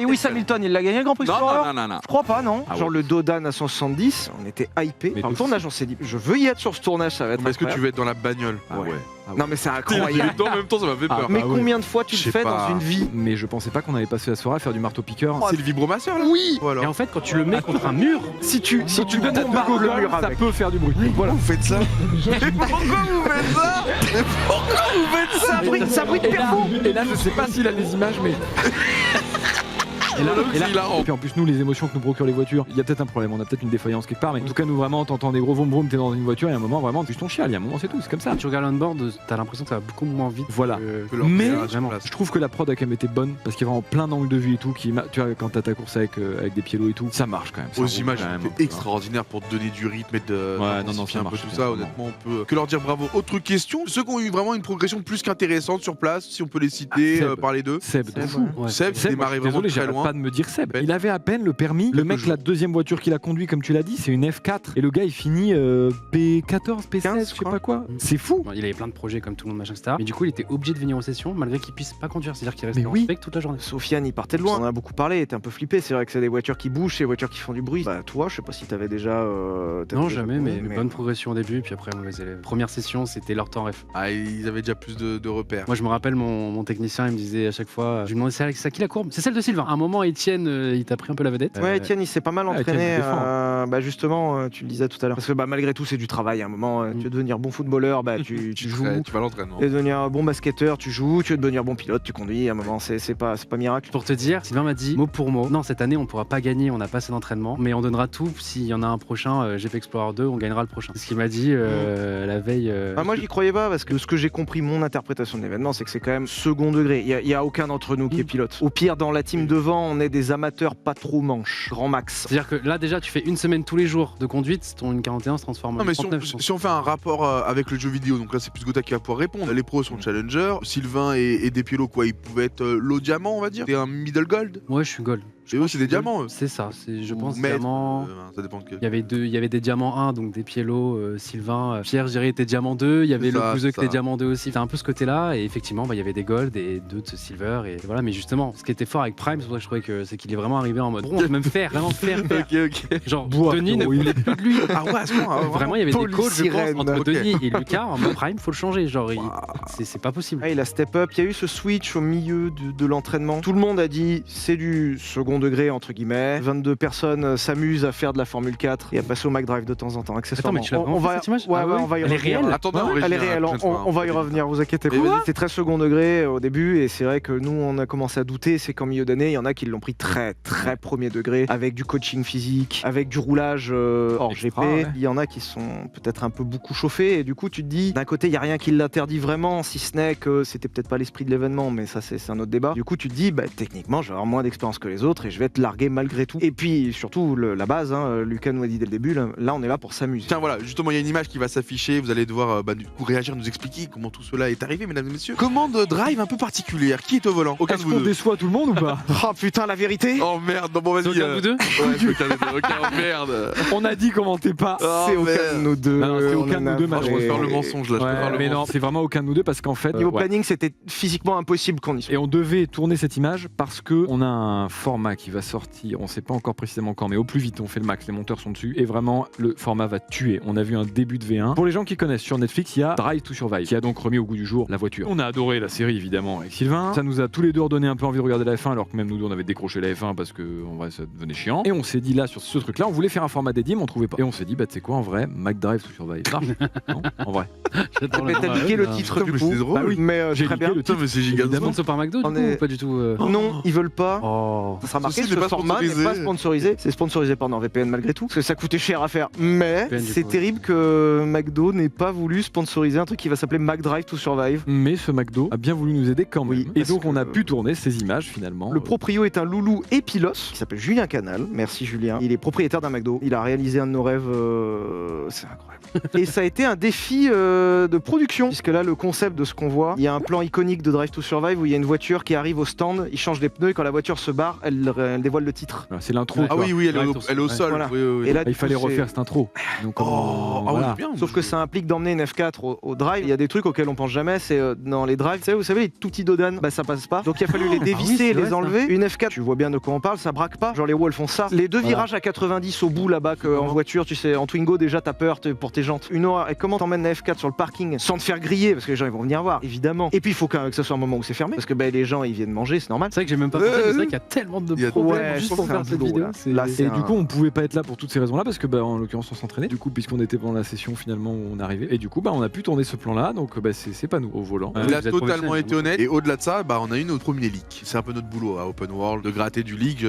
Lewis Hamilton, il l'a gagné le Grand Prix Non, Explorer? non. Je crois pas, non. Ah Genre ouais. le Dodan à 170, on était hypé. Mais Par le de tournage, on s'est dit, je veux y être sur ce tournage, ça va être Mais est-ce que tu incroyable. veux être dans la bagnole? Ah ouais. Non mais c'est En incroyable. même temps, ça m'a fait peur. Mais Ah ouais. combien de fois tu Je le sais fais pas. dans une vie? Mais je pensais pas qu'on allait passer la soirée à faire du marteau-piqueur. C'est le vibromasseur là? Oui. Voilà. Et en fait, quand tu le mets contre un mur, Si tu donnes à bombardes le Google, mur ça avec. peut faire du bruit. Voilà. Vous faites ça? Mais pourquoi vous faites ça? Mais pourquoi vous faites ça? Ça brille de perfo. Et là, je sais pas s'il a les images, mais. C'est hilarant. Et puis en plus, nous, les émotions que nous procurent les voitures, il y a peut-être un problème, on a peut-être une défaillance quelque part, mais en tout cas, nous vraiment, t'entends des gros vroom vroom, t'es dans une voiture, et à un moment, vraiment, juste ton chial, il y a un moment, c'est tout, c'est comme ça. quand tu regardes on-board, t'as l'impression que ça va beaucoup moins vite. Voilà. Mais vraiment. Je trouve que la prod a quand même été bonne parce qu'il y a vraiment plein d'angles de vue et tout. Tu vois, quand t'as ta course avec des piélos et tout, ça marche quand même. Ça Aux roule images, quand même, c'était extraordinaire pour te donner du rythme et de Ouais, d'intensifier non, ça un peu marche, tout ça. vraiment. Honnêtement, on peut que leur dire bravo. Autre question, ceux qui ont eu vraiment une progression plus qu'intéressante sur place, si on peut les citer, Seb. par les deux. Seb, de Seb, fou. Ouais. Seb, qui Seb, moi, démarrait je suis vraiment désolé, très j'arrête loin. pas de me dire Seb. Ouais. Il avait à peine le permis. Le mec, jours. la deuxième voiture qu'il a conduit, comme tu l'as dit, c'est une F4. Et le gars, il finit P14, P16, 15, je sais pas quoi. C'est fou. Bon, il avait plein de projets comme tout le monde, machin, etc. Mais du coup, il était obligé de venir aux sessions malgré qu'il puisse pas conduire. C'est-à-dire qu'il restait Mais en oui. spec toute la journée. Sofiane, il partait de loin. On en a beaucoup parlé, il était un peu flippé. C'est vrai que c'est des voitures qui bougent, c'est des voitures qui font du bruit. Bah, toi, je sais pas si t'avais déjà. Non, jamais, mais bonne progression au début, puis après, mauvais élève. Première session, c'était leur temps ref. Ah, ils avaient déjà plus de repères. Moi, je me rappelle, mon technicien, il me disait à chaque fois, je lui demandais c'est à qui la courbe? C'est celle de Sylvain. À un moment, Étienne, il t'a pris un peu la vedette. Ouais, Etienne, il s'est pas mal Etienne entraîné. se défend. Bah justement, tu le disais tout à l'heure. Parce que bah, malgré tout, c'est du travail. À un moment, tu veux devenir bon footballeur, bah tu joues. Tu vas à l'entraînement. Tu veux devenir un bon basketteur, tu joues. Tu veux devenir bon pilote, tu conduis. À un moment, c'est pas miracle. Pour te dire, Sylvain m'a dit mot pour mot, non, cette année on pourra pas gagner, on n'a pas assez d'entraînement, mais on donnera tout. S'il y en a un prochain, GP Explorer 2, on gagnera le prochain. C'est ce qu'il m'a dit la veille. Bah, moi, j'y croyais pas parce que ce que j'ai compris, mon interprétation de l'événement, c'est que c'est quand même second degré. Il y a aucun d'entre nous qui est pilote. Au pire, dans la team devant, on est des amateurs pas trop manches, grand max. C'est-à-dire que là déjà tu fais une semaine tous les jours de conduite, ton une 41 se transforme en Non, une mais si 39. je pense. on fait un rapport avec le jeu vidéo, donc là c'est plus Gotha qui va pouvoir répondre. Les pros sont challenger, Sylvain et Despiello, quoi, ils pouvaient être low diamant, on va dire. T'es un middle gold. Ouais, je suis gold. Et eux, c'est des diamants, eux. C'est ça, je Ou pense maître, diamant. ça dépend que. Il y avait des diamants 1, donc des Piello, Sylvain, Pierre, Géry était diamant 2, il y avait C'est le ça, Bouzeux c'est qui était ça. diamant 2 aussi. C'était un peu ce côté-là, et effectivement, il y avait des gold et deux de silver, et voilà. Mais justement, ce qui était fort avec Prime, c'est pour ça que je trouvais que c'est qu'il est vraiment arrivé en mode bronze, même faire, vraiment faire. Ok. Genre, Bois, Denis ne frérot, voulait plus de lui. Ah ouais, à ce point, Vraiment, il y avait des calls, je Polysirène. pense, entre Ok. Denis et Lucas en mode Prime, faut le changer. Genre, c'est pas possible. Ah, il a step up, il y a eu ce switch au milieu de l'entraînement. Tout le monde a dit c'est du second degré entre guillemets. 22 personnes s'amusent à faire de la Formule 4 et à passer au McDrive de temps en temps, accessoirement. Attends, mais tu l'as vraiment fait, cette image ouais, Ah ouais, ouais on va y Elle est revenir. réelle Attendez, on Elle est réelle, on va y revenir, vous inquiétez Mais pas. vas-y. C'était très second degré au début et c'est vrai que nous on a commencé à douter, c'est qu'en milieu d'année, il y en a qui l'ont pris très très premier degré avec du coaching physique, avec du roulage hors Extra, GP. ouais. Il y en a qui sont peut-être un peu beaucoup chauffés et du coup tu te dis d'un côté il y a rien qui l'interdit vraiment si ce n'est que c'était peut-être pas l'esprit de l'événement mais ça c'est un autre débat. Du coup tu te dis bah techniquement je vais avoir moins d'expérience que les autres et je vais être largué malgré tout. Et puis surtout la base, Lucas nous a dit dès le début, là on est là pour s'amuser. Tiens voilà, justement il y a une image qui va s'afficher, vous allez devoir du coup réagir, nous expliquer comment tout cela est arrivé mesdames et messieurs. Commande drive un peu particulière, qui est au volant? Aucun de Est-ce vous qu'on deux. déçoit tout le monde ou pas? Oh putain la vérité. Oh merde, non bon vas-y. C'est aucun de vous deux Ouais, c'est aucun des deux, ok, merde. On a dit comment t'es pas. Oh, C'est aucun merde. de nous deux. Ah non, c'est on aucun en de a nous deux, Moi, je malheureusement. préfère le parlé. mensonge là, je préfère le mais non, mensonge. c'est vraiment aucun de nous deux parce qu'en fait. Niveau ouais. planning, c'était physiquement impossible qu'on y soit. Et on devait tourner cette image parce que on a un format qui va sortir, on sait pas encore précisément quand, mais au plus vite on fait le max, les monteurs sont dessus et vraiment le format va tuer. On a vu un début de V1. Pour les gens qui connaissent sur Netflix, il y a Drive to Survive qui a donc remis au goût du jour la voiture. On a adoré la série évidemment avec Sylvain. Ça nous a tous les deux redonné un peu envie de regarder la F1 alors que même nous deux on avait décroché la F1 parce que en vrai ça devenait chiant. Et on s'est dit là sur ce truc là, on voulait faire un format dédié mais on trouvait pas. Et on s'est dit bah tu sais quoi en vrai, McDrive to Survive. Ça marche. Non, en vrai. J'adore Mais t'as niqué le titre du mais coup. c'est drôle. Bah oui, mais J'ai très niqué bien. le Putain mais c'est giga drôle. Sponsor par McDo du On coup est- ou pas du tout Non, ils veulent pas. Oh. Ça sera marqué, Ceci ce n'est pas format n'est sponsorisé. pas sponsorisé. C'est sponsorisé par NordVPN malgré tout, parce que ça coûtait cher à faire. Mais VPN, du c'est coup. terrible que McDo n'ait pas voulu sponsoriser un truc qui va s'appeler McDrive to Survive. Mais ce McDo a bien voulu nous aider quand même. Oui, et parce donc on a que- pu tourner ces images finalement. Le proprio est un loulou et pilote qui s'appelle Julien Canal. Merci Julien. Il est propriétaire d'un McDo. Il a réalisé un de nos rêves. C'est incroyable. Et ça a été un défi de production, puisque là, le concept de ce qu'on voit, il y a un plan iconique de Drive to Survive où il y a une voiture qui arrive au stand, il change les pneus et quand la voiture se barre, elle elle dévoile le titre. C'est l'intro. Ah quoi. oui, oui, elle Ouais, est au sol. Voilà. Oui, oui, oui. Et là, Il fallait du coup, refaire cette intro. Donc, Oh, ah oui, voilà. c'est bien. Sauf que ça implique d'emmener une F4 au drive. Il y a des trucs auxquels on pense jamais. C'est dans les drives, vous savez, les tout petits dodan, bah ça passe pas. Donc il a fallu les dévisser, c'est les vrai, ça. enlever. Une F4, tu vois bien de quoi on parle, ça braque pas. Genre les roues elles font ça. Les deux Voilà. virages à 90 au bout là-bas en voiture, tu sais, en Twingo déjà t'as peur pour tes jantes. Une horreur. Et comment t'emmènes la F4 sur le parking sans te faire griller parce que les gens ils vont venir voir, évidemment. Et puis il faut que ce soit un moment où c'est fermé parce que bah, les gens ils viennent manger, c'est normal. C'est vrai que j'ai même pas pensé, mais c'est vrai qu'il y a tellement de Il y a- problèmes Ouais, juste je pour trouve que faire c'est cette un boulot, vidéo. là. c'est- Là, Et c'est du un- coup, on pouvait pas être là pour toutes ces raisons-là parce que, bah, en l'occurrence, on s'entraînait. Du coup, puisqu'on était pendant la session finalement où on arrivait. Et du coup, bah, on a pu tourner ce plan-là. Donc, bah, c'est pas nous au volant. Ouais. Il a vous êtes totalement professionnel, été honnête. Et au-delà de ça, bah, on a eu notre premier leak. C'est un peu notre boulot à Open World, de gratter du leak.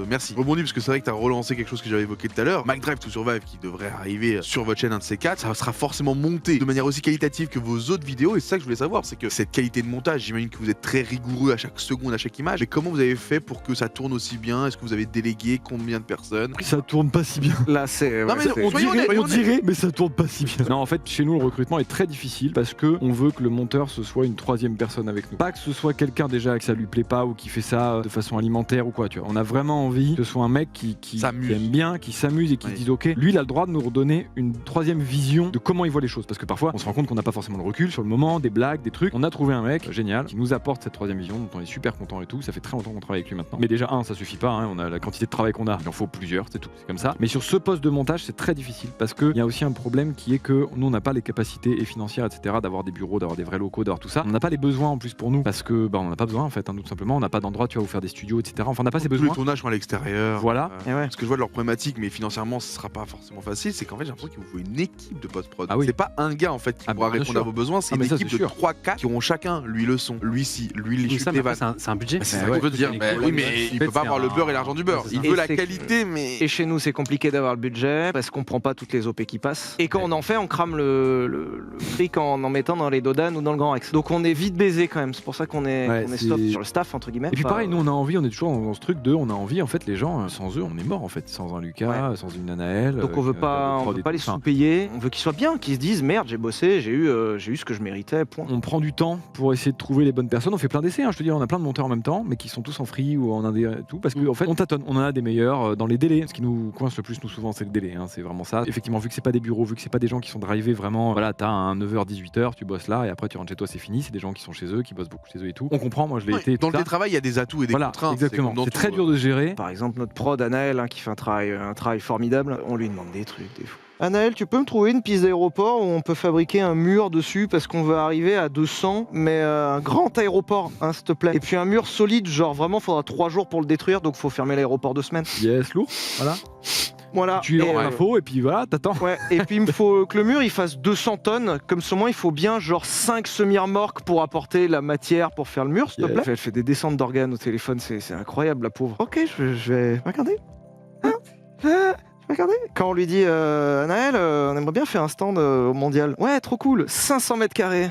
Merci. Rebondis parce que c'est vrai que tu as relancé quelque chose que j'avais évoqué tout à l'heure. McDrive to Survive qui devrait arriver sur votre chaîne, un de ces quatre. Ça sera forcément monté de manière aussi qualitative que vos autres vidéos. Et c'est ça que je voulais savoir. C'est que cette qualité de montage, j'imagine que vous êtes très rigoureux à chaque seconde, à chaque image. Mais comment vous avez fait pour que ça tourne aussi bien? Est-ce que vous avez délégué combien de personnes? Ça tourne pas si bien. Là c'est. Non, mais c'est- on Soyons honnêtes. Mais ça tourne pas si bien. Non, en fait, chez nous, le recrutement est très difficile parce que on veut que le monteur ce soit une troisième personne avec nous. Pas que ce soit quelqu'un déjà que ça lui plaît pas ou qui fait ça de façon alimentaire ou quoi. Tu vois, on a vraiment envie que ce soit un mec qui S'amuse. aime bien, qui s'amuse et qui Ouais. dise ok. Lui, il a le droit de nous redonner une troisième vision de comment il voit les choses parce que parfois, on se rend compte qu'on n'a pas forcément le recul sur le moment, des blagues, des trucs. On a trouvé un mec génial qui nous apporte cette troisième vision dont on est super content et tout. Ça fait très longtemps qu'on travaille avec lui maintenant. Mais déjà, ça suffit pas. On a la quantité de travail qu'on a. Il en faut plusieurs, c'est tout. C'est comme ça. Mais sur ce poste de montage, c'est très difficile parce qu'il y a aussi un problème qui est que nous, on n'a pas les capacités et financières, etc., d'avoir des bureaux, d'avoir des vrais locaux, d'avoir tout ça. On n'a pas les besoins en plus pour nous parce que on n'a pas besoin en fait, tout simplement. On n'a pas d'endroit, tu vois, où faire des studios, etc. Enfin, on n'a pas ces Tous les besoins. tournages sont à l'extérieur. Voilà. Et ouais. Ce que je vois de leur problématique, mais financièrement, ce sera pas forcément facile, c'est qu'en fait, j'ai l'impression qu'il vous faut une équipe de post-prod. Ah oui. C'est pas un gars en fait qui Ah, pourra bien répondre sûr. à vos besoins, c'est Ah, une mais ça, équipe c'est de sûr. 3-4 qui auront chacun, lui le son, lui si, lui les Oui, chutes, ça, les mais après, vannes. c'est un budget. C'est ouais. ça qu'on veut dire, bah oui, mais il peut pas avoir le beurre et l'argent du beurre. Ouais, c'est Il ça. veut Et la c'est- qualité, mais. Et chez nous, c'est compliqué d'avoir le budget parce qu'on prend pas toutes les OP qui passent. Et quand on en fait, on crame le fric en mettant dans les Dodan ou dans le Grand Rex. Donc on est vite baisé quand même. C'est pour ça qu'on est, Ouais, on est c'est- stop sur le staff, entre guillemets. Et puis Enfin, pareil, nous on a envie, on est toujours dans ce truc de, on a envie en fait les gens, sans eux on est mort en fait, sans un Lucas, sans une Anaël. Donc on veut pas les sous-payer. On veut qu'ils soient bien, qu'ils se disent merde, j'ai bossé, j'ai eu ce que je méritais. Point. On prend du temps pour essayer de trouver les bonnes personnes. On fait plein d'essais, je te dis, on a plein de monteurs en même temps, mais qui sont tous en free ou en indé et tout, parce qu'en fait on tâtonne. On en a des meilleurs dans les délais. Ce qui nous coince le plus nous souvent, c'est le délai. C'est vraiment ça. Effectivement, vu que c'est pas des bureaux, vu que c'est pas des gens qui sont drivés vraiment, voilà, t'as un 9h 18h, tu bosses là et après tu rentres chez toi, c'est fini. C'est des gens qui sont chez eux, qui bossent beaucoup chez eux et tout. On comprend. Moi je l'ai Ouais, été. dans tout le ça. télétravail, il y a des atouts et des Voilà, contraintes. exactement. comme dans C'est tout, très dur de gérer. Par exemple, notre prod Anaël qui fait un travail formidable, on lui demande des trucs, des fous. Anaël, tu peux me trouver une piste d'aéroport où on peut fabriquer un mur dessus parce qu'on veut arriver à 200, mais un grand aéroport, s'il te plaît. Et puis un mur solide, genre vraiment, faudra 3 jours pour le détruire, donc faut fermer l'aéroport 2 semaines. Yes, lourd. Voilà. Voilà. Tu es Et, en info et puis voilà, t'attends. Ouais, et puis il me faut que le mur il fasse 200 tonnes, comme ce moment il faut bien genre 5 semi-remorques pour apporter la matière pour faire le mur, s'il te Yes. plaît. Elle fait des descentes d'organes au téléphone, c'est incroyable la pauvre. Ok, je vais regarder. Regardez, quand on lui dit Anaël, on aimerait bien faire un stand au mondial. Ouais, trop cool, 500 mètres carrés.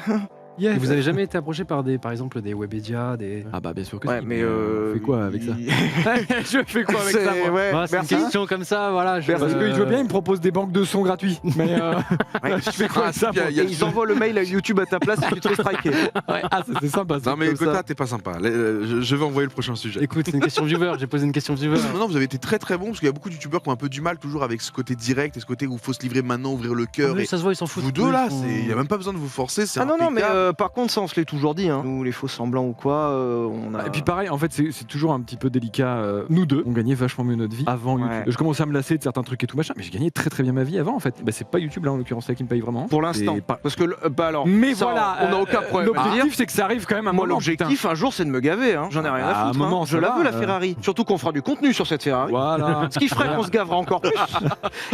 Et vous avez jamais été approché par par exemple des Webedia, des. Ah bah bien sûr que Ouais, si. mais on fait quoi avec ça Je fais quoi avec ça, C'est- moi ouais, Bah, c'est une merci. question comme ça, voilà. Parce que je veux bien, il me propose des banques de son gratuits. Mais Ouais. je fais quoi avec ça il y a- Et ils envoient le mail à YouTube à ta place et tu te fais striker. Ah, c'est sympa ça. Non, mais comme ça. Kota, t'es pas sympa. Je vais envoyer le prochain sujet. Écoute, c'est une question viewer, j'ai posé une question viewer. Non, vous avez été très très bon parce qu'il y a beaucoup de youtubeurs qui ont un peu du mal toujours avec ce côté direct et ce côté où il faut se livrer maintenant, ouvrir le cœur. Oui, Et ça se voit, ils s'en foutent. vous deux là, il y a même pas besoin de vous forcer. C'est Ah non, non, mais impeccable. par contre, ça on se l'est toujours dit. Nous, les faux semblants ou quoi, on a. Et puis pareil, en fait, c'est toujours un petit peu délicat. Nous deux, on gagnait vachement mieux notre vie avant Ouais. YouTube. Je commençais à me lasser de certains trucs et tout machin, mais j'ai gagné très très bien ma vie avant en fait. Bah, c'est pas YouTube là en l'occurrence là qui me paye vraiment. Pour l'instant. C'est pas- Parce que, bah alors. Mais ça, voilà, on n'a aucun problème. à dire. L'objectif c'est que ça arrive quand même à un Moi, moment. l'objectif un jour, c'est de me gaver. J'en ai rien Ah, à à un foutre. moment, Je ça la va, veux, la Ferrari. Surtout qu'on fera du contenu sur cette Ferrari. Voilà. Ce qui ferait qu'on se gavera encore plus.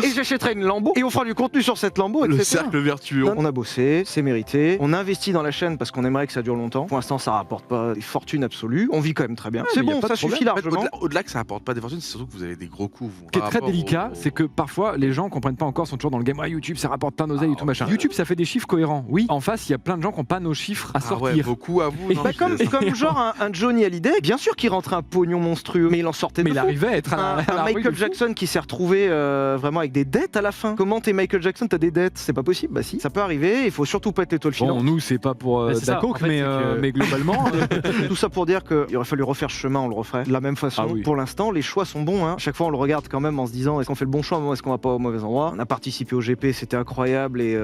Et j'achèterai une Lambo. Et on fera du contenu sur cette Lambo, Le etc. cercle vertueux. On a bossé, c'est mérité. On a investi dans la chaîne parce qu'on aimerait que ça dure longtemps. Pour l'instant, ça rapporte pas des fortunes absolues. On vit quand même très bien. C'est mais y a bon, pas ça de problème. suffit En fait, largement. au-delà que ça apporte pas des fortunes, c'est surtout que vous avez des gros coûts. vous, Ce qui est par très rapport délicat, au- c'est que parfois les gens comprennent pas encore, sont toujours dans le game. Ouais, YouTube, ça rapporte plein d'oseille et tout machin. ouais. YouTube, ça fait des chiffres cohérents. Oui, en face, il y a plein de gens qui n'ont pas nos chiffres à Ah ouais, sortir. beaucoup à vous. Et non, Bah, je comme, suis- comme genre un Johnny Hallyday, bien sûr qu'il rentrait un pognon monstrueux, mais il en sortait Mais de il fou. arrivait à être à Un la rue Michael de fou. Jackson qui s'est retrouvé vraiment avec des dettes à la fin. Comment t'es Michael Jackson, t'as des dettes? C'est pas possible. Bah si, ça peut arriver. Il faut surtout pas être l'étoile filante. Bon, nous, c'est pas pour Mais c'est ça, Dakok, en fait, mais globalement. Tout ça pour dire qu'il aurait fallu refaire ce chemin, on le referait de la même façon. Ah oui. Pour l'instant, les choix sont bons. Hein. Chaque fois, on le regarde quand même en se disant est-ce qu'on fait le bon choix ou est-ce qu'on va pas au mauvais endroit. On a participé au GP, c'était incroyable et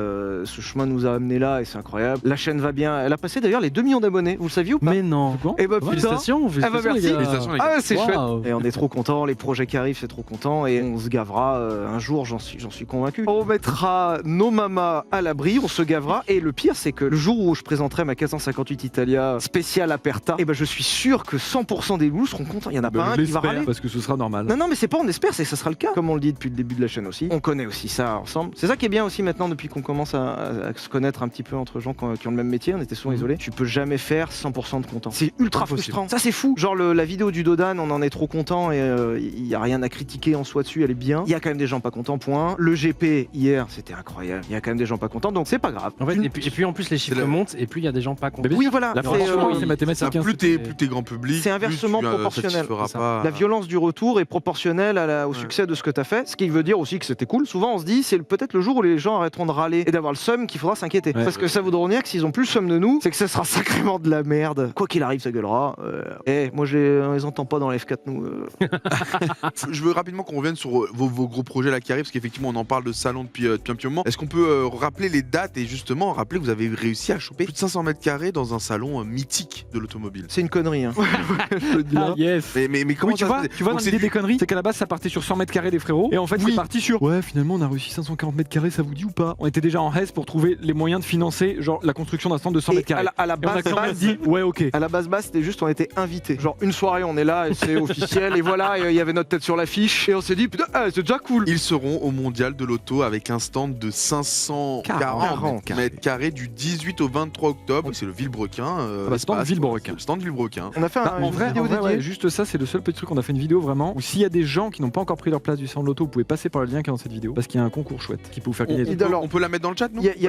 ce chemin nous a amené là et c'est incroyable. La chaîne va bien. Elle a passé d'ailleurs les 2 millions d'abonnés, vous le saviez ou pas? Mais non. Et bah putain, Félicitations, ah bah merci. Félicitations, les gars. Ah, c'est chouette. Waouh. Et on est trop content, les projets qui arrivent, c'est trop content et on se gavera un jour, j'en suis convaincu. On mettra nos mamas à l'abri, on se gavera et le pire c'est que le jour où je présenterai ma 458 Italia spéciale Aperta, et ben je suis sûr que 100% des loups seront contents. Il y en a pas Ben, un je qui va l'espère, râler. parce que ce sera normal. Non, mais c'est pas on espère, c'est que ça sera le cas. Comme on le dit depuis le début de la chaîne aussi. On connaît aussi ça ensemble. C'est ça qui est bien aussi maintenant depuis qu'on commence à se connaître un petit peu entre gens qui ont le même métier. On était souvent isolés. Tu peux jamais faire 100% de content. C'est ultra Impossible. frustrant. Ça c'est fou. Genre la vidéo du Dodan, on en est trop content et il y a rien à critiquer en soi dessus. Elle est bien. Il y a quand même des gens pas contents. Point. Le GP hier, c'était incroyable. Il y a quand même des gens pas contents. Donc c'est pas grave. En fait, et puis en plus les chiffres la- montent et plus il y a des gens pas contents. Mais Oui, voilà. La C'est, proportion, euh, c'est mathématique. hein, Plus c'est- t'es grand public, C'est inversement plus tu, proportionnel. satisferas C'est ça. pas, La violence du retour est proportionnelle au Ouais. succès de ce que tu as fait, ce qui veut dire aussi que c'était cool. Souvent on se dit c'est peut-être le jour où les gens arrêteront de râler et d'avoir le seum qu'il faudra s'inquiéter. Ouais. Parce que ça voudra dire que s'ils ont plus le seum de nous, c'est que ça sera sacrément de la merde. Quoi qu'il arrive, ça gueulera. Moi on les entend pas dans la F4 nous. Je veux rapidement qu'on revienne sur vos gros projets là qui arrivent, parce qu'effectivement on en parle de salon depuis un petit moment. Est-ce qu'on peut rappeler les dates et justement rappeler que vous avez réussi à choper plus de 500 mètres carrés dans un salon mythique de l'automobile? C'est une connerie. Hein. Je le dis Ah, là. yes. Mais comment Oui, tu ça vois, se- tu vois donc dans c'est l'idée du- des conneries, c'est qu'à la base ça partait sur 100 mètres carrés des frérots, et en fait Oui. c'est parti sur ouais, finalement on a réussi 540 mètres carrés, ça vous dit ou pas? On était déjà en Hesse pour trouver les moyens de financer genre la construction d'un stand de 100 Et mètres carrés. à la Et on a base, quand même dit ouais, ok. à la base, c'était juste on était invités. Genre une soirée, on est là et c'est officiel et voilà, il y avait notre tête sur l'affiche et on s'est dit putain, c'est déjà cool. Ils seront au mondial de l'auto avec un stand de 540 mètres carrés du 18 au 23 octobre. C'est le Villebrequin. bah, stand espace, Villebrequin. Le stand Villebrequin. On a fait Bah, une en vrai, vidéo dédiée. ouais, juste ça, c'est le seul petit truc. On a fait une vidéo vraiment où s'il y a des gens qui n'ont pas encore pris leur place du salon de l'auto, vous pouvez passer par le lien qui est dans cette vidéo parce qu'il y a un concours chouette qui peut vous faire gagner. Et des trucs. alors, On peut la mettre dans le chat, nous Il y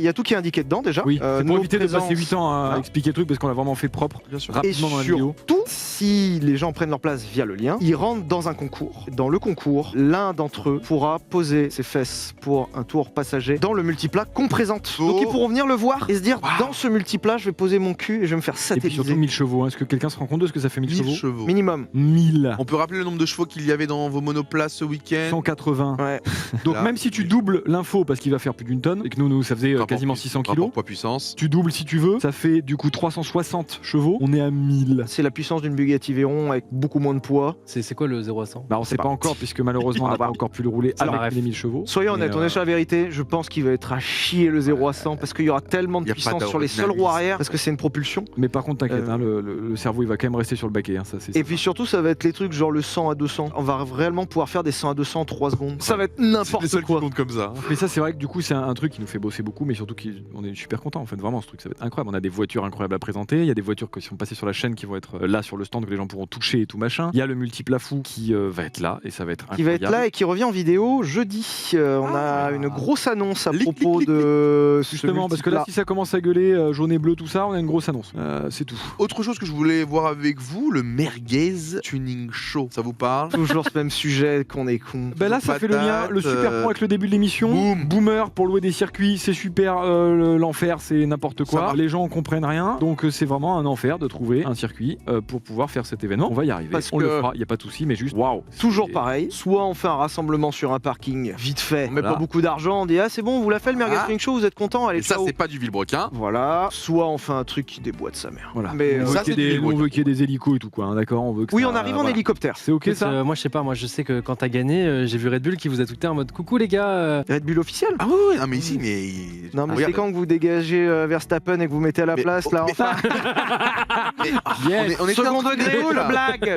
a tout qui est indiqué dedans déjà. Oui, c'est pour nos éviter de passer présences. 8 ans à Voilà. expliquer le truc parce qu'on l'a vraiment fait propre Bien sûr. Et rapidement dans la vidéo. surtout, si les gens prennent leur place via le lien, ils rentrent dans un concours. Dans le concours, l'un d'entre eux pourra poser ses fesses pour un tour passager dans le multiplat qu'on présente. Oh. Donc ils pourront venir le voir et se dire dans ce multiplat, je vais poser mon cul et je vais me faire Et puis surtout satelliser. 1000 chevaux. Est-ce que quelqu'un se rend compte de ce que ça fait 1000 1000 chevaux chevaux. Minimum. 1000. On peut rappeler le nombre de chevaux qu'il y avait dans vos monoplaces ce week-end? 180. Ouais. Donc Là, même si tu doubles l'info parce qu'il va faire plus d'une tonne et que nous ça faisait Rapport quasiment pu- 600 rapport kilos. poids-puissance. Tu doubles si tu veux, ça fait du coup 360 chevaux. On est à 1000. C'est la puissance d'une Bugatti Veyron avec beaucoup moins de poids. C'est quoi le 0 à 100? Bah on sait pas encore puisque malheureusement on n'a pas encore pu le rouler Alors, avec bref. les 1000 chevaux. Soyons Mais, honnêtes, on est sur la vérité. Je pense qu'il va être à chier le 0 à 100 parce qu'il y aura tellement de Y a pas puissance sur les seuls roues d'aérodynamisme. arrière parce que c'est une propulsion. Mais par contre t'inquiète, Euh. hein, le cerveau il va quand même rester sur le baquet. Hein, ça, c'est Et puis surtout, ça va être les trucs genre le 100 à 200. On va réellement pouvoir faire des 100 à 200 en 3 secondes. Ça va être C'est les n'importe seuls qui quoi. comptent comme ça. Mais ça c'est vrai que du coup c'est un truc qui nous fait bosser beaucoup, mais surtout on est super content en fait, vraiment ce truc ça va être incroyable. On a des voitures incroyables à présenter, il y a des voitures qui sont passées sur la chaîne qui vont être là sur le stand que les gens pourront toucher et tout machin. Il y a le multiple à fou qui va être là et ça va être Qui va incroyable. être là et qui revient en vidéo jeudi. On a une grosse annonce à Lic, propos lic, lic, de ce Justement parce que là multiplat. si ça commence à gueuler jaune et bleu tout ça, on a une grosse annonce. C'est tout. Autre chose que je voulais voir avec vous, le Merguez Tuning Show. Ça vous parle? Toujours ce même sujet qu'on est con. Bah là ça fait le lien, le super Patate, pont avec le début de l'émission. boum. Boomer pour louer des circuits, c'est super, l'enfer c'est n'importe Ça quoi. marche. Les gens comprennent rien, donc c'est vraiment un enfer de trouver un circuit pour pouvoir faire cet événement. On va y arriver, Parce on le que- fera, il y a pas de souci, mais juste waouh. Toujours c'est- pareil, soit on fait un rassemblement sur un parking vite fait, on met Voilà. pas beaucoup d'argent, on dit ah c'est bon, vous l'a fait le Merguez Ah. Tuning Show, vous êtes content, allez Et ça, ciao. c'est pas du Villebrequin. Voilà, soit on fait un truc qui déboîte sa mère. Voilà. Mais on veut ça, qu'il y ait c'est du des- Villebrequin. on veut qu'il y ait des hélicos et tout quoi, hein, d'accord, on veut que oui, ça- on arrive en voilà. hélicoptère. C'est ok ça. Moi je sais pas, moi je sais que quand t'as gagné, j'ai vu Red Bull qui vous a tweeté en mode coucou les gars. Red Bull officiel. Ah oui, non mais ici, mais. Non mais Regarde. c'est quand que vous dégagez Verstappen et que vous mettez à la Mais- place là mais- enfin. Yes. on était en Second train de degré, négo, là.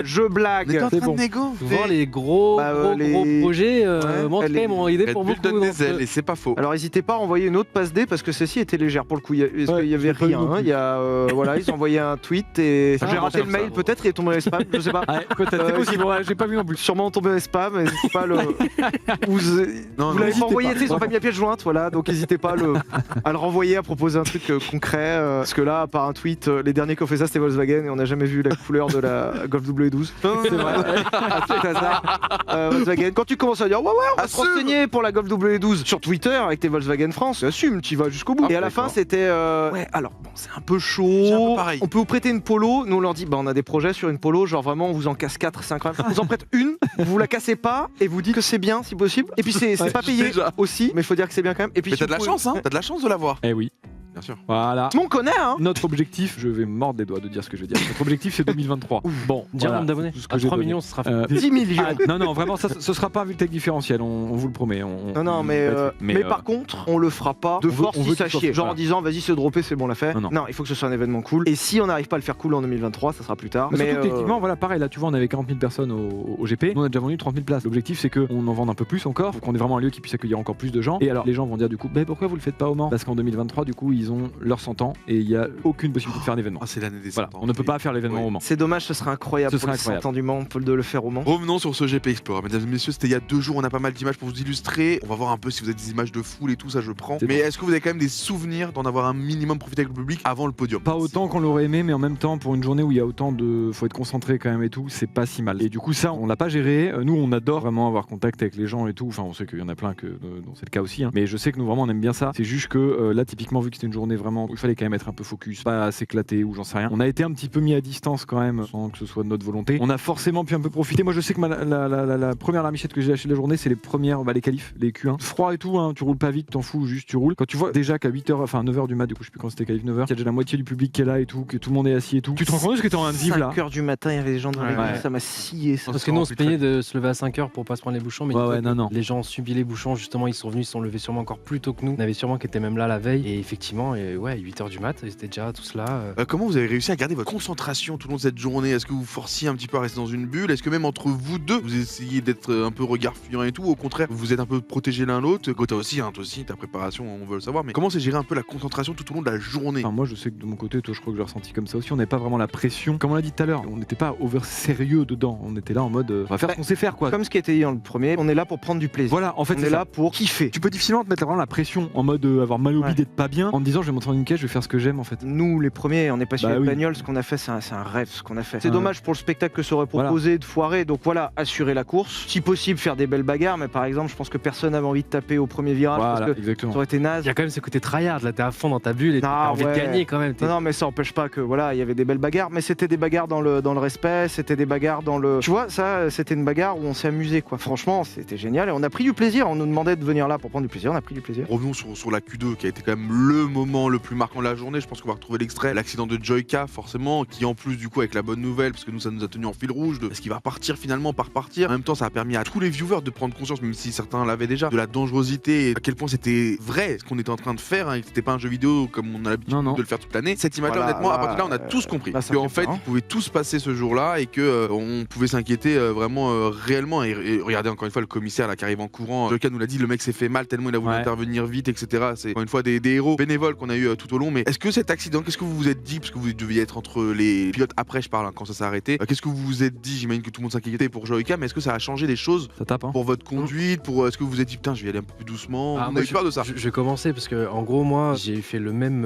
je On était blague. en C'est train bon. de négo. Souvent les gros Bah, gros les- projets Ouais, montrent elle quand est- même ont idée Red pour Bull beaucoup. donne donc, des ailes et c'est pas faux. Alors n'hésitez pas à envoyer une autre passe D parce que celle-ci était légère pour le coup. Parce Ouais, qu'il y avait j'ai pas vu rien. non hein. plus. Il y a voilà, ils ont envoyé un tweet et Ah, j'ai raté le comme mail ça. peut-être, il est tombé dans les spams, je sais pas. Ouais, peut-être, c'est possible, ouais, j'ai pas vu non plus. Sûrement tombé dans les spams, n'hésitez pas à le. Vous, Non, vous l'avez n'hésitez pas envoyé, pas, tu sais, ils ont pas vraiment. mis la pièce jointe, voilà, donc n'hésitez pas à le renvoyer, à proposer un truc concret. Parce que là, par un tweet, les derniers qui ont fait ça, c'était Volkswagen et on n'a jamais vu la couleur de la Golf W12. C'est vrai. À tout hasard. Volkswagen. Quand tu commences à dire, ouais, on va se Assume. renseigner pour la Golf W12 sur Twitter avec tes Volkswagen France, assume, tu vas jusqu'au bout. Et à la fin, d'accord. c'est c'était ouais, alors bon, c'est un peu chaud. C'est un peu pareil. On peut vous prêter une polo. Nous on leur dit on a des projets sur une polo, genre vraiment on vous en casse 4, c'est incroyable. On vous en prête une, vous la cassez pas et vous dites que c'est bien si possible. Et puis c'est pas payé déjà. aussi, mais il faut dire que c'est bien quand même. Et puis Mais si t'as de vous la pouvez- chance, hein. T'as de la chance de l'avoir. Eh oui, Bien sûr. voilà. Tout le monde connaît, hein. Notre objectif, je vais me mordre les doigts de dire ce que je vais dire. Notre objectif, c'est 2023. Bon, Dire voilà, nombre d'abonnés. c'est tout ce que À j'ai 3 donné. millions, ce sera fait. 10 millions. Non, vraiment, ça, ce sera pas un Vultec différentiel, on vous le promet. Non, mais par contre, on le fera pas de on veut- force on si veut ça qu'il soit chier. fait, Genre en voilà. disant, vas-y, c'est droppé, c'est bon, on l'a fait. Non. Il faut que ce soit un événement cool. Et si on n'arrive pas à le faire cool en 2023, ça sera plus tard. Mais surtout, techniquement, voilà, pareil, là, tu vois, on avait 40 000 personnes au GP. Nous, on a déjà vendu 30 000 places. L'objectif, c'est qu'on en vende un peu plus encore, pour qu'on ait vraiment un lieu qui puisse accueillir encore plus de gens. Et alors, les gens vont dire, du coup, pourquoi vous le faites pas au Mans? Parce qu'en 2023, du coup, ils ont leurs 100 ans et il y a aucune possibilité de faire un événement. Ah, c'est l'année des Voilà, 100 ans. on ne peut pas faire l'événement Oui. au Mans. c'est dommage, ce serait incroyable Ce pour serait les 100 incroyable. ans du Mans, on peut de le faire au Mans. Revenons sur ce GP Explorer, mesdames et messieurs, c'était il y a 2 jours, on a pas mal d'images pour vous illustrer. On va voir un peu si vous avez des images de foule et tout, ça je prends. C'est Mais bon. est-ce que vous avez quand même des souvenirs d'en avoir un minimum profité avec le public avant le podium? Pas autant qu'on l'aurait aimé, mais en même temps, pour une journée où il y a autant de. Faut être concentré quand même et tout, c'est pas si mal. Et du coup, ça, on l'a pas géré. Nous, on adore vraiment avoir contact avec les gens et tout. Enfin, on sait qu'il y en a plein dont c'est le cas aussi. Hein. Mais je sais que nous, vraiment, on aime bien ça. C'est juste que là, typiquement, vu que c'était une journée vraiment où il fallait quand même être un peu focus, pas s'éclater ou j'en sais rien. On a été un petit peu mis à distance quand même, sans que ce soit de notre volonté. On a forcément pu un peu profiter. Moi, je sais que la première lamichette que j'ai lâchée de la journée, c'est les premières, les qualifs, les Q1. Froid et tout, hein, tu roules pas vite, t'en fous, juste tu roules. Quand tu vois déjà qu'à 8h, enfin 9h du mat, du coup, je sais plus quand c'était qualif 9h, qu'il y a déjà la moitié du public qui est là et tout, que tout le monde est assis et tout. Tu te rends compte de ce que t'es en train de vivre là? 5h du matin, il y avait des gens dans Ouais. l'église, Ouais. ça m'a scié ça. Parce que nous, on se plaignait de se lever à 5h pour pas se prendre les bouchons, mais Ouais, dis-toi ouais, que non. les gens ont subi les bouchons, justement, ils sont venus, ils se sont levés sûrement encore plus tôt que nous. On avait sûrement qui étaient même là la veille, et effectivement, 8h du mat, ils étaient déjà tous là. Comment vous avez réussi à garder votre concentration tout au long de cette journée? Est-ce que vous forciez un petit peu à rester dans une bulle? Est-ce que même entre vous deux, vous essayez d'être un peu regard fuyant et tout? Au contraire, vous êtes un peu protégés l'un l'autre? Toi aussi, ta préparation, on veut le savoir, mais comment c'est gérer un peu la concentration tout au long de la journée? Enfin, moi, je sais que de mon côté, toi, je crois que j'ai ressenti comme ça aussi. On n'avait pas vraiment la pression. Comme on l'a dit tout à l'heure, on n'était pas over sérieux dedans. On était là en mode, on va faire ce qu'on sait faire, quoi. Comme ce qui a été dit dans le premier, on est là pour prendre du plaisir. Voilà, en fait, On c'est est ça. là pour kiffer. Tu peux difficilement te mettre vraiment la pression en mode avoir mal au bide Ouais. d'être pas bien, en me disant, je vais monter dans une caisse, je vais faire ce que j'aime, en fait. Nous, les premiers, on est passionnés Bah de oui. bagnole, ce qu'on a fait, c'est un rêve, ce qu'on a fait. C'est Ouais. dommage pour le spectacle que ça aurait Voilà. proposé de foirer, donc voilà, assurer la course. Si possible, faire des belles bagarres, mais par exemple, je pense que personne n'avait envie de taper au premier virage, Voilà, parce que exactement. ça aurait été naze. Il y a quand même ce côté tryhard, là, t'es à fond dans ta bulle et t'as Ah, envie de ouais. gagner quand même. Non, mais ça empêche pas que voilà, il y avait des belles bagarres, mais c'était des bagarres dans le respect, c'était des bagarres dans le. Tu vois, ça, c'était une bagarre où on s'est amusé, quoi. Franchement, c'était génial et on a pris du plaisir. On nous demandait de venir là pour prendre du plaisir, on a pris du plaisir. Revenons sur la Q2 qui a été quand même le moment le plus marquant de la journée. Je pense qu'on va retrouver l'extrait. L'accident de Joyka, forcément, qui en plus, du coup, avec la bonne nouvelle, parce que nous, ça nous a tenu en fil rouge, de ce qui va partir finalement par partir. En même temps, ça a permis à tous les viewers de prendre conscience, même si certains l'avaient déjà, de la dangerosité et à quel point c'était vrai ce qu'on était en train de faire, hein, et que c'était pas un jeu vidéo comme on a l'habitude Non, non. de le faire toute l'année. Cette image-là, Voilà, honnêtement, à là, partir de là, on a tous compris. là, ça Que fait en fait, peur, hein. il pouvait tout se passer ce jour-là et que on pouvait s'inquiéter vraiment réellement. Et regardez encore une fois le commissaire là qui arrive en courant. Joyka nous l'a dit, le mec s'est fait mal tellement il a voulu Ouais. intervenir vite, etc. C'est encore une fois des héros bénévoles qu'on a eu tout au long. Mais est-ce que cet accident, qu'est-ce que vous vous êtes dit, parce que vous deviez être entre les pilotes après, je parle, hein, quand ça s'est arrêté. Qu'est-ce que vous vous êtes dit? J'imagine que tout le monde s'inquiétait pour Joyka, mais est-ce que ça a changé des choses Ça tape, hein. pour votre conduite, pour est-ce que vous vous êtes dit putain, je vais aller un peu plus doucement? Ah, On moi, a eu peur de ça. Je vais commencer parce que en gros moi j'ai fait le même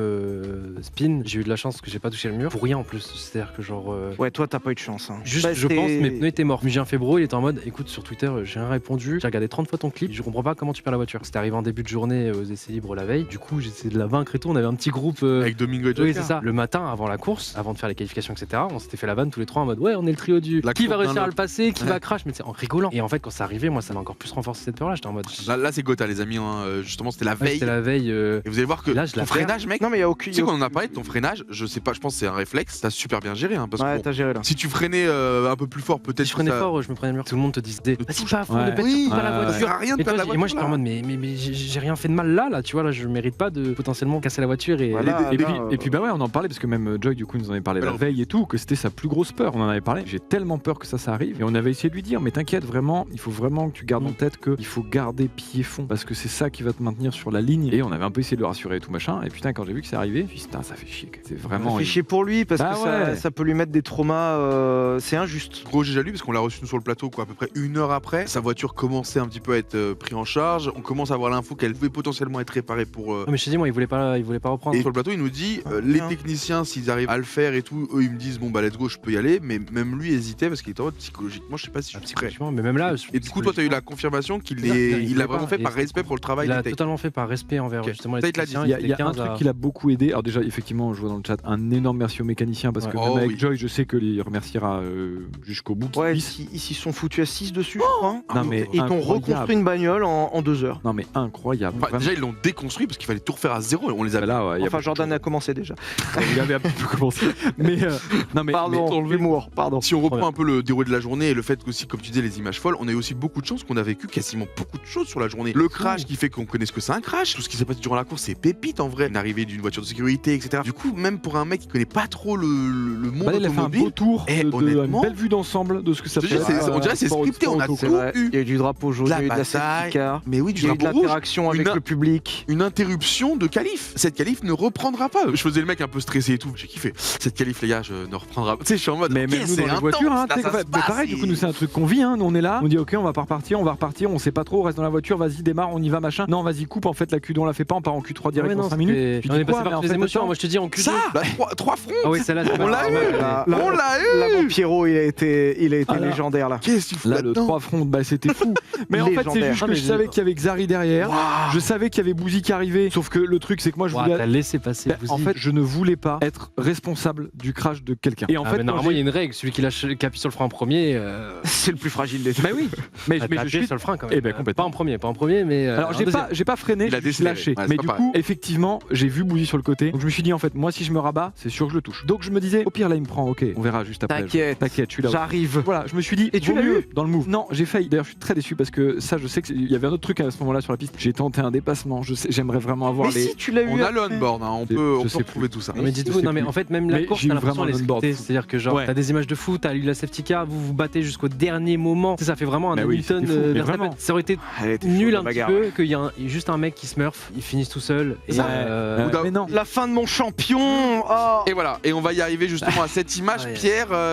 spin, j'ai eu de la chance que j'ai pas touché le mur pour rien en plus, c'est-à-dire que genre Ouais, toi, t'as pas eu de chance. Hein. juste Bah, je c'était- pense mes pneus étaient morts. J'ai un Fébro, il était en mode écoute sur Twitter j'ai rien répondu, j'ai regardé 30 fois ton clip, je comprends pas comment tu perds la voiture. C'était arrivé en début de journée aux essais libres la veille, du coup j'ai essayé de la vaincre et tout, on avait un petit groupe Avec Domingo et Joyka. oui, c'est ça. Le matin, avant la course, avant de faire les qualifications, etc., on s'était fait la vanne tous les trois en mode ouais, on est le trio du. La Qui va courbe réussir d'un à le lot. passer, qui Ouais. va crash, mais c'est en rigolant. Et en fait, quand c'est arrivé, moi, ça m'a encore plus renforcé cette peur-là. J'étais en mode. Là, c'est Gotha, les amis. Hein. Justement, c'était la Ouais, veille. c'était la veille. Et vous allez voir que Là, je ton la perds. freinage, mec. Non, mais il y a aucune. Tu sais qu'on en a parlé de ton freinage, je sais pas, je pense que c'est un réflexe, t'as super bien géré, hein, parce Ouais, que bon, t'as géré là. si tu freinais un peu plus fort, peut-être Si je prenais que ça... fort, je me prenais le mur. Tout le monde te disait vas-y, touche pas à fond, Ouais. ne pète Oui, surtout pas la ouais, ça voiture. sert à rien de Et, perdre la et moi, j'étais en voiture, mode là. mais j'ai rien fait de mal là, tu vois, là, je mérite pas de potentiellement casser la voiture et. Voilà. Et là, puis, et puis bah ouais, on en parlait parce que même Joy du coup nous en avait parlé la Alors- veille et tout, que c'était sa plus grosse peur. On en avait parlé. J'ai tellement peur que ça arrive et on avait essayé de lui dire mais t'inquiète vraiment, il faut vraiment que tu gardes en tête que il faut garder pied fond parce que c'est ça qui va te maintenir sur la ligne. Et on avait un peu essayé de le rassurer et tout machin. Et putain quand j'ai vu que c'est arrivé, je me suis dit putain ça fait chier. C'est Ça vraiment. fait chier pour lui parce Bah que ça, ouais. ça peut lui mettre des traumas. C'est injuste. Gros j'ai lu parce qu'on l'a reçu nous sur le plateau quoi, à peu près 1 heure après. Sa voiture commençait un petit peu à être prise en charge. On commence à avoir l'info qu'elle pouvait potentiellement être réparée pour. Non, mais je te dis, moi, il voulait pas pas reprendre. Et sur le plateau, il nous dit les bien. techniciens, s'ils arrivent à le faire et tout, eux, ils me disent bon bah let's go, je peux y aller. Mais même lui hésitait parce qu'il était en mode psychologiquement, je sais pas si je suis prêt. Psychologiquement, mais même là. Et du coup, toi, t'as eu la confirmation qu'il C'est ça, il l'a voulait vraiment pas. fait par Et respect pour le travail Il des a techs. totalement fait par respect envers Ok. justement les Ça, il te l'a dit. techniciens. Il y a un truc qui l'a beaucoup aidé. Alors déjà, effectivement, je vois dans le chat un énorme merci aux mécaniciens parce que Ouais. même Oh avec oui. Joy, je sais que les remerciera jusqu'au bout. Ouais, Ils- ils s'y sont foutus à 6 dessus, je crois. Non mais Ils t'ont incroyable. reconstruit une bagnole en 2 heures. Non mais incroyable. Enfin, Vraiment. déjà, ils l'ont déconstruit parce qu'il fallait tout refaire à zéro. Et on les a Là, ouais, il y a Enfin, beaucoup de Jordan choses. a commencé déjà. Il avait un petit peu commencé. Mais non mais Pardon, l'humour, pardon. Si on reprend bien. un peu le déroulé de la journée et le fait qu'aussi, comme tu disais, les images folles, on a eu aussi beaucoup de chance qu'on a vécu quasiment beaucoup de choses sur la journée. Le crash qui fait qu'on connaisse que c'est un crash, tout ce qui s'est passé durant la course, c'est pépite en vrai. Une arrivée d'une voiture de sécurité, etc. Du coup, même pour un mec qui connaît pas trop le monde bah, il a fait un beau automobile, tour, Et de une honnêtement, belle vue d'ensemble de ce que ça je fait. te dis, on dirait que c'est scripté, on a C'est tout vrai. eu. Il y a eu du drapeau jaune, La il y a eu de la bataille, safety car, mais oui, il du y a eu de drapeau rouge, l'interaction avec une- le public. une interruption de qualif. Cette qualif ne reprendra pas. Je faisais le mec un peu stressé et tout. J'ai kiffé. Cette qualif, les gars, je ne reprendra pas. Tu sais, je suis en mode. Mais ok, même nous c'est dans les intense, voitures, hein, là, tu sais, ça se mais passe, pareil, du coup et- nous c'est un truc qu'on vit, hein, nous on est là, on dit ok on va repartir, on sait pas trop, on reste dans la voiture, vas-y démarre, on y va machin. Non vas-y coupe, en fait la Q2 on la fait pas, on part en Q3 direct Ouais, dans non, 5 minutes. c'était- Tu On dis est quoi, passé mais par en toutes les fait, émotions. attends. Moi je te dis en Q2. Ça, bah, trois fronts. Ah oui, celle-là, c'est On l'a pas- eu. Là, On l'a eu. là, mon Pierrot, il a été Ah là. légendaire là. Qu'est-ce qu'il faut Là le là-dedans 3 fronts, bah c'était fou. Mais en fait c'est Légendaire. juste Ah, que mais je je- savais qu'il y avait Xari derrière, Waouh. je savais qu'il y avait Bouzy qui arrivait, sauf que le truc c'est que moi je Ouah, voulais... t'as laissé passer. Bah, en Bouzy. fait je ne voulais pas être responsable du crash de quelqu'un. Et en Ah, fait mais quand normalement il y j'ai- a une règle, celui qui appuie sur le frein en premier. C'est le plus fragile des deux. Bah oui, mais T'as je appuyé suis... sur le frein quand même. Eh ben, complètement. Pas en premier, mais. Alors en deuxième. j'ai pas freiné, Il a j'ai juste décéléré. lâché. Ouais, c'est mais pas du pareil. coup, effectivement, j'ai vu Bouzy sur le côté. Donc je me suis dit en fait, moi si je me rabats, c'est sûr que je le touche. Donc je me disais, au pire là il me prend, ok, on verra juste après. T'inquiète. T'inquiète, je suis là. J'arrive. Voilà, je me suis dit, Et tu vaut l'as mieux eu dans le move. Non, j'ai failli. D'ailleurs, je suis très déçu parce que ça, je sais qu'il y avait un autre truc à ce moment-là sur la piste. J'ai tenté un dépassement. J'aimerais vraiment avoir Mais les. si tu l'as eu. On a le après. on-board, hein, on Je peut sais retrouver tout ça. Non, mais Je dites-vous, sais non mais plus. en fait même la Mais course j'ai t'as eu l'impression vraiment elle est un on-board scriptée. fou. C'est-à-dire que genre Ouais. t'as des images de fou, t'as eu la safety car, vous vous battez jusqu'au dernier moment. Tu sais, ça fait vraiment un Bah oui, Hamilton c'était fou, mais Verstappen. vraiment. Ça aurait été Elle était nul chaude, un la petit bagarre, peu ouais. qu'il y a juste un mec qui smurf, il finisse tout seul. Et, Ça, Mais non. La fin de mon champion. Oh. Et voilà, et on va y arriver justement à cette image. Ouais.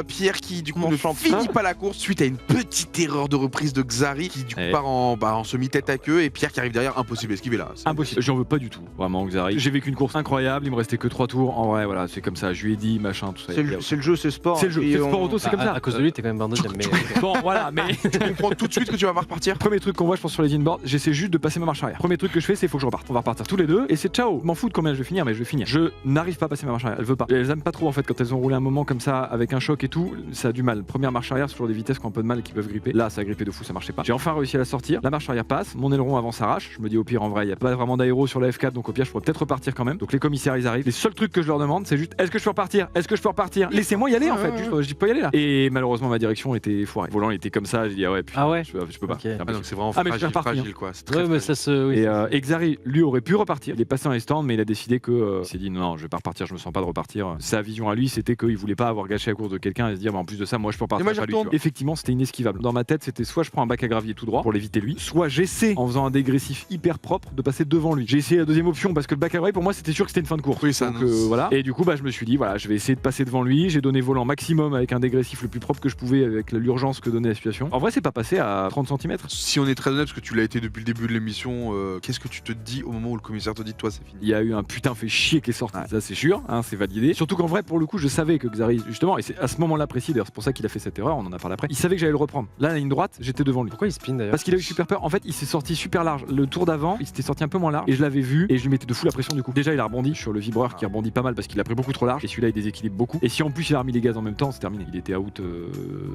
Pierre qui du coup Mon ne champion. finit pas la course suite à une petite erreur de reprise de Xari qui du coup Ouais. part en semi-tête à queue et Pierre qui arrive derrière, impossible à esquiver là. C'est- Impossible. J'en veux pas du tout, vraiment, Xari. J'ai vécu une course incroyable. Il me restait que 3 tours. En vrai, voilà, c'est comme ça. Je lui ai dit, machin, tout ça. C'est le jeu, c'est le sport. C'est le jeu. Et C'est le on- sport auto, c'est comme ça. À cause de lui, t'es quand même en deuxième. Mais Bon, voilà, mais. Tu comprends tout de suite que tu vas pas repartir. Premier truc qu'on voit, je pense, sur les inboards, j'essaie juste de passer ma marche arrière. Premier truc que je fais, c'est faut que je reparte. On va repartir tous les deux et c'est ciao. Je m'en fous de combien je vais finir, mais je vais finir. Je n'arrive pas à passer ma marche arrière. Elle veut pas. Elles aiment pas trop en fait quand elles ont roulé un moment comme ça avec un choc et tout. Ça a du mal. Première marche arrière, c'est toujours des vitesses qui ont un peu de mal et qui peuvent gripper. Là, ça a grippé de fou, ça marchait pas. J'ai enfin réussi à la sortir. La marche arrière passe. Mon aileron avant s'arrache. Je me dis au pire, en vrai, il y a pas vraiment d'aéro sur la F4, donc au pire, je pourrais peut-être repartir quand même. Donc les commissaires, ils arrivent. Les seuls trucs que je leur demande, c'est juste est-ce que je peux repartir? Est-ce que je peux repartir? Laissez-moi y aller en fait. Juste, je peux y aller là. Et malheureusement, ma direction était foirée. Le volant il était comme ça. J'ai dit ah ouais, putain, Ah ouais je peux pas. Ok. C'est Ah, impossible. donc c'est vraiment Ah, mais je suis reparti, fragile quoi. C'est très ouais, mais fragile. ça se. oui, Et Xari, lui, aurait pu repartir. Il est passé dans les stands, mais il a décidé que. Il s'est dit non, je vais pas repartir, je me sens pas de repartir. Sa vision à lui, c'était qu'il voulait pas avoir gâché la course de quelqu'un et se dire, mais en plus de ça, moi je peux repartir. Et moi, j'y pas lui, retourne. tu vois. Effectivement, c'était inesquivable. Dans ma tête, c'était soit je prends un bac à gravier tout droit pour l'éviter lui, soit j'essaie, en faisant un dégressif hyper propre, de passer devant lui. J'ai essayé la deuxième option parce que le bac à gravier, pour moi, c'était sûr que c'était une fin de course. Oui, ça, Donc non, voilà. Et du coup, bah, je me suis dit, voilà, je vais essayer de passer devant lui. J'ai donné volant maximum avec un dégressif le plus propre que je pouvais avec l'urgence que donnait la situation. En vrai, c'est pas passé à 30 cm. Si on est très honnête, parce que tu l'as été depuis le début de l'émission, qu'est-ce que tu te dis au moment où le commissaire te dit toi c'est fini? Il y a eu un putain fait chier qui est sorti, ça c'est sûr, hein, c'est validé. Surtout qu'en vrai, pour le coup, je savais que Xari, justement, et c'est à ce moment-là précis, d'ailleurs, c'est pour ça qu'il a fait cette erreur, on en a parlé après. Il savait que j'allais le reprendre. Là, la ligne droite, j'étais devant lui. Pourquoi il spin d'ailleurs Parce qu'il a eu super peur. En fait, il s'est sorti super large. Le tour d'avant, il s'était sorti un peu moins large. Et je l'avais vu et je lui mettais de fou la pression du coup. Déjà, il a rebondi sur le vibreur qui rebondit pas mal parce qu'il a pris beaucoup trop large. Et celui-là, il déséquilibre beaucoup. Et si en plus il a remis les gaz en même temps, c'est terminé. Il était out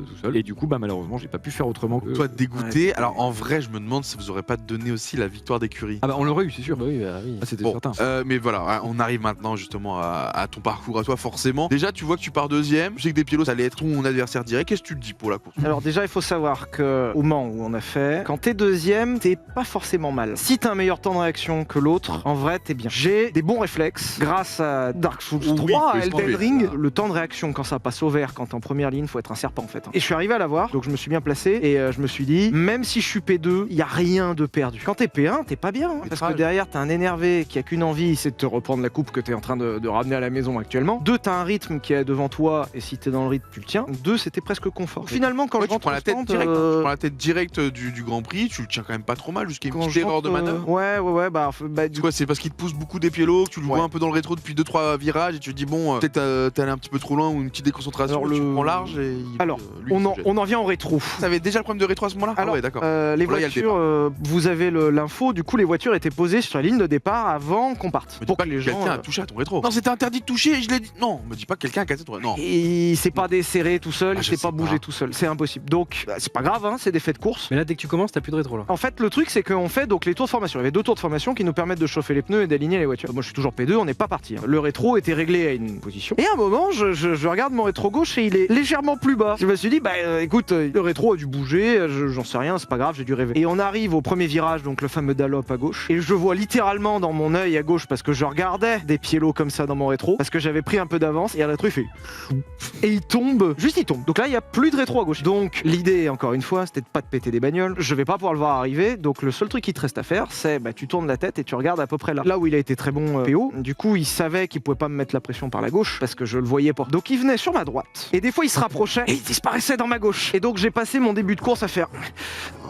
tout seul. Et du coup, bah malheureusement, j'ai pas pu faire autrement que. Toi dégoûté, ouais. alors en vrai je me demande si vous aurez pas donné aussi la victoire d'écurie. Ah bah on l'aurait eu, c'est sûr. Bah oui, bah oui. Ah, c'était Bon, certain. mais voilà, on arrive maintenant justement à ton parcours à toi forcément. Déjà tu vois que tu pars deuxième, je sais que Despielos ça allait être ton adversaire direct, qu'est-ce que tu te dis pour la course? Alors déjà, il faut savoir que au Mans où on a fait, quand t'es deuxième, t'es pas forcément mal. Si t'as un meilleur temps de réaction que l'autre, en vrai, t'es bien. J'ai des bons réflexes grâce à Dark Souls Oui, 3, faut à se Elden tromper. Ring. Le temps de réaction quand ça passe au vert, quand t'es en première ligne, faut être un serpent en fait. Et je suis arrivé à l'avoir, donc je me suis bien placé et je me suis dit, même si je suis P2, il y a rien de perdu. Quand t'es P1, t'es pas bien, hein, parce que derrière t'as un énervé qui a qu'une envie, c'est de te reprendre la coupe que t'es en train de ramener à la maison actuellement. 2, t'as un rythme qui est devant toi et si t'es dans le rythme, tu le tiens. 2, c'était presque confort. Finalement, quand Ouais, je tu rentre prends la au tête stand, directe, tu prends la tête directe du Grand Prix, tu le tiens quand même pas trop mal jusqu'à une quand petite je erreur rentre, de manœuvre. ouais, bah, C'est quoi, c'est parce qu'il te pousse pousses beaucoup des pieds low, que tu le Ouais. vois un peu dans le rétro depuis 2-3 virages et tu te dis bon, peut-être t'es allé un petit peu trop loin ou une petite déconcentration, Alors, tu le- prends large et Alors, lui, il se jette. on en vient au rétro. T'avais déjà le problème de rétro à ce moment-là? Ah Alors, ouais, d'accord. les Bon, là, il y a le voitures, vous avez l'info, du coup les voitures étaient posées sur la ligne de départ avant qu'on parte. Me dis Pour pas que que les gens... quelqu'un a touché à ton rétro. Non, c'était interdit de toucher et je l'ai dit. Non, me dis pas que quelqu'un a cassé ton rétro. Non. Et il s'est pas desserré tout seul, Ah, il je s'est sais pas bougé pas. tout seul, c'est impossible. Donc c'est pas grave, hein, c'est des faits de course. Mais là, dès que tu commences, t'as plus de rétro là. En fait, le truc, c'est qu'on fait donc les tours de formation. Il y avait 2 tours de formation qui nous permettent de chauffer les pneus et d'aligner les voitures. Moi, je suis toujours P2, on n'est pas parti. Hein. Le rétro était réglé à une position. Et à un moment, je regarde mon rétro gauche et il est légèrement plus bas. Je me suis dit, bah écoute, le rétro a dû bouger, j'en sais rien, c'est pas grave, j'ai dû rêver. Et on arrive au premier virage, donc le fameux Dallop à gauche. Et je vois littéralement dans mon œil à gauche, parce que je regardais des pieds lots comme ça dans mon rétro, parce que j'avais pris un peu d'avance, et le rétro il fait. Et il tombe, juste il tombe. Donc là, il y a plus de rétro à gauche. Donc l'idée, encore une fois, c'était de pas de péter des bagnoles. Je vais pas pouvoir le voir arriver, donc le seul truc qui te reste à faire, c'est bah, tu tournes la tête et tu regardes à peu près là. Là où il a été très bon PO, du coup, il savait qu'il pouvait pas me mettre la pression par la gauche, parce que je le voyais pas. Donc il venait sur ma droite. Et des fois, il se rapprochait et il disparaissait dans ma gauche. Et donc j'ai passé mon début de course à faire.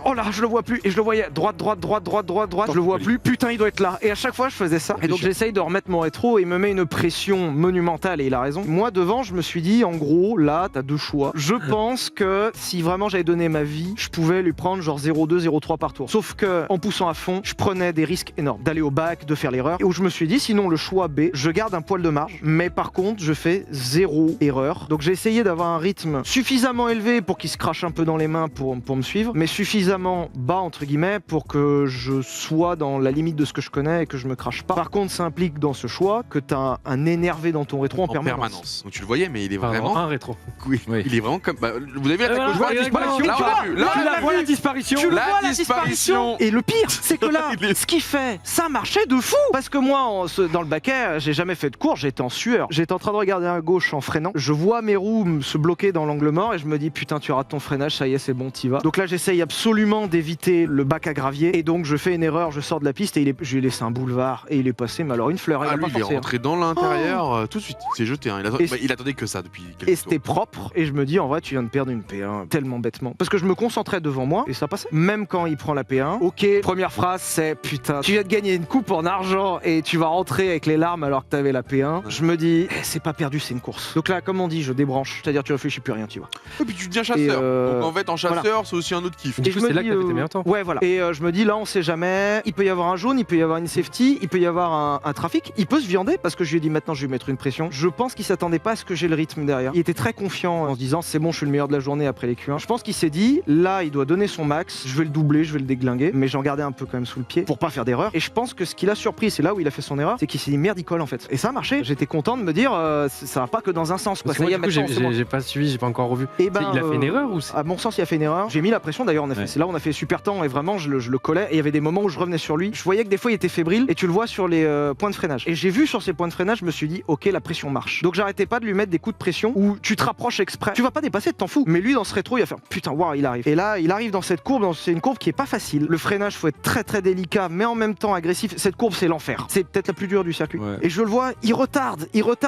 Oh là, je le vois plus. Et je le voyais droite, droite, droite, droite, droite, droite. Je le vois plus. Putain, il doit être là. Et à chaque fois, je faisais ça. Et donc j'essaye de remettre mon rétro et il me met une pression monumentale. Et il a raison. Moi, devant, je me suis dit, en gros, là, t'as 2 choix. Je pense que si vraiment j'avais donné ma vie, je pouvais lui prendre genre 0,2, 0,3 par tour. Sauf que en poussant à fond, je prenais des risques énormes d'aller au bac, de faire l'erreur. Et où je me suis dit, sinon le choix B, je garde un poil de marge. Mais par contre, je fais 0 erreur. Donc j'ai essayé d'avoir un rythme suffisamment élevé pour qu'il se crache un peu dans les mains pour me suivre, mais suffisamment bas entre guillemets pour que je sois dans la limite de ce que je connais et que je me crache pas. Par contre, ça implique dans ce choix que t'as un énervé dans ton rétro en permanence. Donc tu le voyais, mais il est Enfin, vraiment. un rétro. Oui. Oui. Il est vraiment comme. Bah, vous avez vu la voilà, gauche, voilà, disparition. voilà, Là, on l'a vu. Là, tu on l'as l'a vu. Voilà la disparition. Tu le La vois, la disparition. disparition. Et le pire, c'est que là, ce qu'il fait, ça marchait de fou. Parce que moi, dans le baquet, j'ai jamais fait de cours, j'étais en sueur. J'étais en train de regarder à gauche en freinant. Je vois mes roues se bloquer dans l'angle mort et je me dis putain, tu rates ton freinage, ça y est, c'est bon, t'y vas. Donc là, j'essaye absolument d'éviter le bac à gravier et donc je fais une erreur, je sors de la piste et je lui ai laissé un boulevard et il est passé, mais alors une fleur, il Ah, a lui, pas il est forcé, hein. rentré dans l'intérieur tout de suite. Il s'est jeté. Hein. Et Il attendait que ça depuis quelques Et tours. c'était propre, et je me dis en vrai tu viens de perdre une P1 tellement bêtement. Parce que je me concentrais devant moi et ça passait. Même quand il prend la P1, ok, première phrase c'est putain, tu viens de gagner une coupe en argent et tu vas rentrer avec les larmes alors que t'avais la P1. Je me dis, c'est pas perdu, c'est une course. Donc là, comme on dit, je débranche, c'est-à-dire tu réfléchis plus rien, tu vois. Et puis tu deviens chasseur. Et, Donc en fait, en chasseur, c'est aussi un autre kiff. Du Et coup, je me c'est là dis, que t'as fait tes meilleurs temps. Ouais, voilà. Et je me dis, là, on sait jamais. Il peut y avoir un jaune, il peut y avoir une safety, il peut y avoir un trafic. Il peut se viander parce que je lui ai dit, maintenant, je vais lui mettre une pression. Je pense qu'il s'attendait pas à ce que j'ai le rythme derrière. Il était très confiant en se disant, c'est bon, je suis le meilleur de la journée après les Q1. Je pense qu'il s'est dit, là, il doit donner son max. Je vais le doubler, je vais le déglinguer. Mais j'en gardais un peu quand même sous le pied pour pas faire d'erreur. Et je pense que ce qu'il a surpris, c'est là où il a fait son erreur, c'est qu'il s'est dit, merde, il colle en fait. Et ça a marché. J'étais content de me dire, ça va pas que dans un sens. Quoi. Parce que Ça y moi, est, du coup, maintenant, c'est bon. j'ai pas suivi, j'ai pas encore revu. Et ben, Il a fait une erreur ou c'est. À mon sens, il a fait une erreur. J'ai mis la pression d'ailleurs, on a fait. Ouais. C'est là où on a fait super temps et vraiment, je le collais. Et il y avait des moments où je revenais sur lui. Je voyais que des fois, il était fébrile et tu le vois sur les points de freinage. Et j'ai vu sur ces points de freinage, je me suis dit, ok, la pression marche. Donc j'arrêtais pas de lui mettre des coups de pression où tu te rapproches exprès. Tu vas pas dépasser, t'en fous. Mais lui, dans ce rétro, il va faire putain, waouh, il arrive. Et là, il arrive dans cette courbe. C'est une courbe qui est pas facile. Le freinage, faut être très très délicat, mais en même temps agressif. Cette courbe, c'est l'enfer. C'est peut-être la plus dure du circuit. Ouais. Et je le vois, il retarde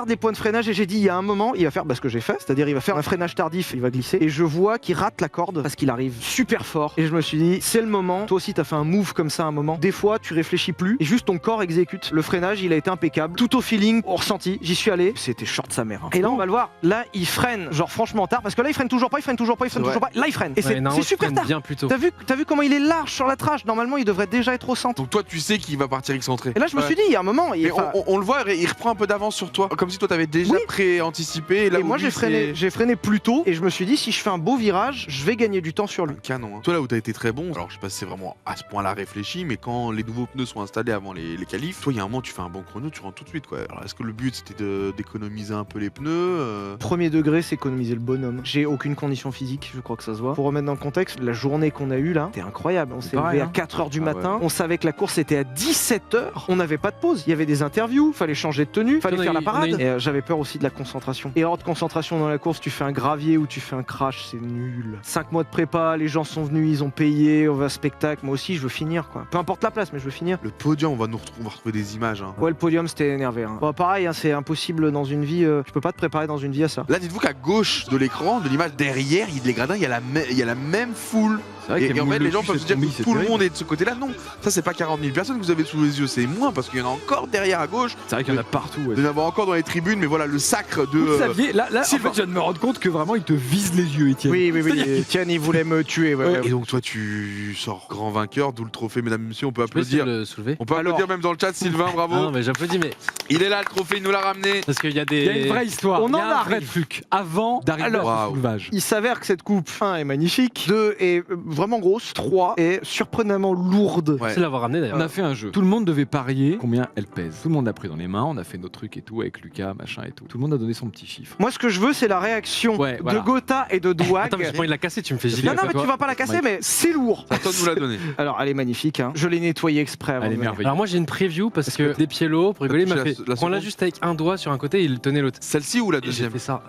les points de freinage. Et j'ai dit, il y a un moment, il va faire ce que j'ai fait, c'est-à-dire il va faire un freinage tardif, il va glisser. Et je vois qu'il rate la corde parce qu'il arrive super fort. Et je me suis dit, c'est le moment. Toi aussi, t'as fait un move comme ça à un moment. Des fois, tu réfléchis plus et juste ton corps exécute. Le freinage, il a été impeccable. Tout au feeling, au ressenti. J'y suis allé. C'était short sa mère. Hein. Et là, on va le voir. Là, il freine, genre franchement tard parce que là, il freine toujours pas, il freine toujours pas, il freine toujours pas. Là, il freine. Et Ouais, normalement, c'est tu super freines tard. bien plus tôt. T'as vu comment il est large sur la trace. Normalement, il devrait déjà être au centre. Donc toi, tu sais qu'il va partir excentré. Et là, je me suis dit, il y a un moment. Mais on le voit, il reprend un peu d'avance sur toi. Comme si toi, t'avais déjà Oui. pré-anticipé. Et là Et où moi, lui, j'ai freiné plus tôt et je me suis dit, si je fais un beau virage, je vais gagner du temps sur lui. Un canon. Hein. Toi, là où t'as été très bon, alors je sais pas si c'est vraiment à ce point-là réfléchi, mais quand les nouveaux pneus sont installés avant les qualifs, toi, il y a un moment, tu fais un bon chrono, tu rentres tout de suite, quoi. Alors, est-ce que le but, c'était d'économiser un peu les pneus Premier degré, c'est économiser le bonhomme. J'ai aucune condition physique, je crois que ça se voit. Pour remettre dans le contexte, la journée qu'on a eue là, c'était incroyable. On s'est pareil, levé à hein. 4h du Ah matin, ouais. on savait que la course était à 17h, on n'avait pas de pause. Il y avait des interviews, fallait changer de tenue, fallait On a faire eu- la on a parade. eu- Et j'avais peur aussi de la concentration. Erreur de concentration dans la course, tu fais un gravier ou tu fais un crash, c'est nul. 5 mois de prépa, les gens sont venus, ils ont payé, on va spectacle. Moi aussi, je veux finir, quoi. Peu importe la place, mais je veux finir. Le podium, on va retrouver des images. Hein. Ouais, le podium, c'était énervé. Hein. Bon, pareil, hein, c'est impossible dans une vie. Tu peux pas te préparer dans une vie à ça. Là, dites-vous qu'à gauche de l'écran, de l'image derrière, les gradins, il y a la même foule. C'est vrai Et en fait, les gens peuvent se dire zombies, que c'est tout le terrible. monde est de ce côté-là. Non, ça, c'est pas 40 000 personnes que vous avez sous les yeux, c'est moins parce qu'il y en a encore derrière à gauche. C'est vrai qu'il y en a partout. Ouais. Il y en a encore dans les tribunes, mais voilà, le sacre de. Vous saviez, là en Sylvain. fait, je viens de me rendre compte que vraiment, il te vise les yeux, Étienne. Oui. Etienne, il voulait me tuer. Ouais. Et donc, toi, tu sors grand vainqueur, d'où le trophée, mesdames et messieurs. On peut Je peux essayer applaudir. de le soulever. On peut Alors. applaudir même dans le chat, Sylvain, bravo. Ah non, mais j'applaudis, mais Il est là, le trophée, il nous l'a ramené. parce qu'il y a des. Il y a une vraie histoire. On Il y en a un vrai arrive. truc avant d'arriver Alors. à ce Waouh. soulevage. Il s'avère que cette coupe, 1 est magnifique, 2 est vraiment grosse, 3 est surprenamment lourde. Ouais. C'est l'avoir ramené On d'ailleurs. a fait un jeu. Tout le monde devait parier combien elle pèse. Tout le monde l'a pris dans les mains. On a fait nos trucs et tout avec Lucas, machin et tout. Tout le monde a donné son petit chiffre. Moi, ce que je veux, c'est la réaction Ouais, voilà. de Gotha et de Dwag. Attends, mais j'ai pas envie de la casser, tu me fais gilet. Non, mais tu vas pas la casser, mais c'est lourd. C'est à toi de nous la donner. Alors, elle est magnifique. Hein. Je l'ai nettoyée exprès. avant Elle est de venir. merveilleuse. Alors moi j'ai une preview parce que des pieds lots pour rigoler il m'a La- fait la prends-la seconde. juste avec un doigt sur un côté et il tenait l'autre. Celle-ci ou la Et j'ai deuxième? fait ça.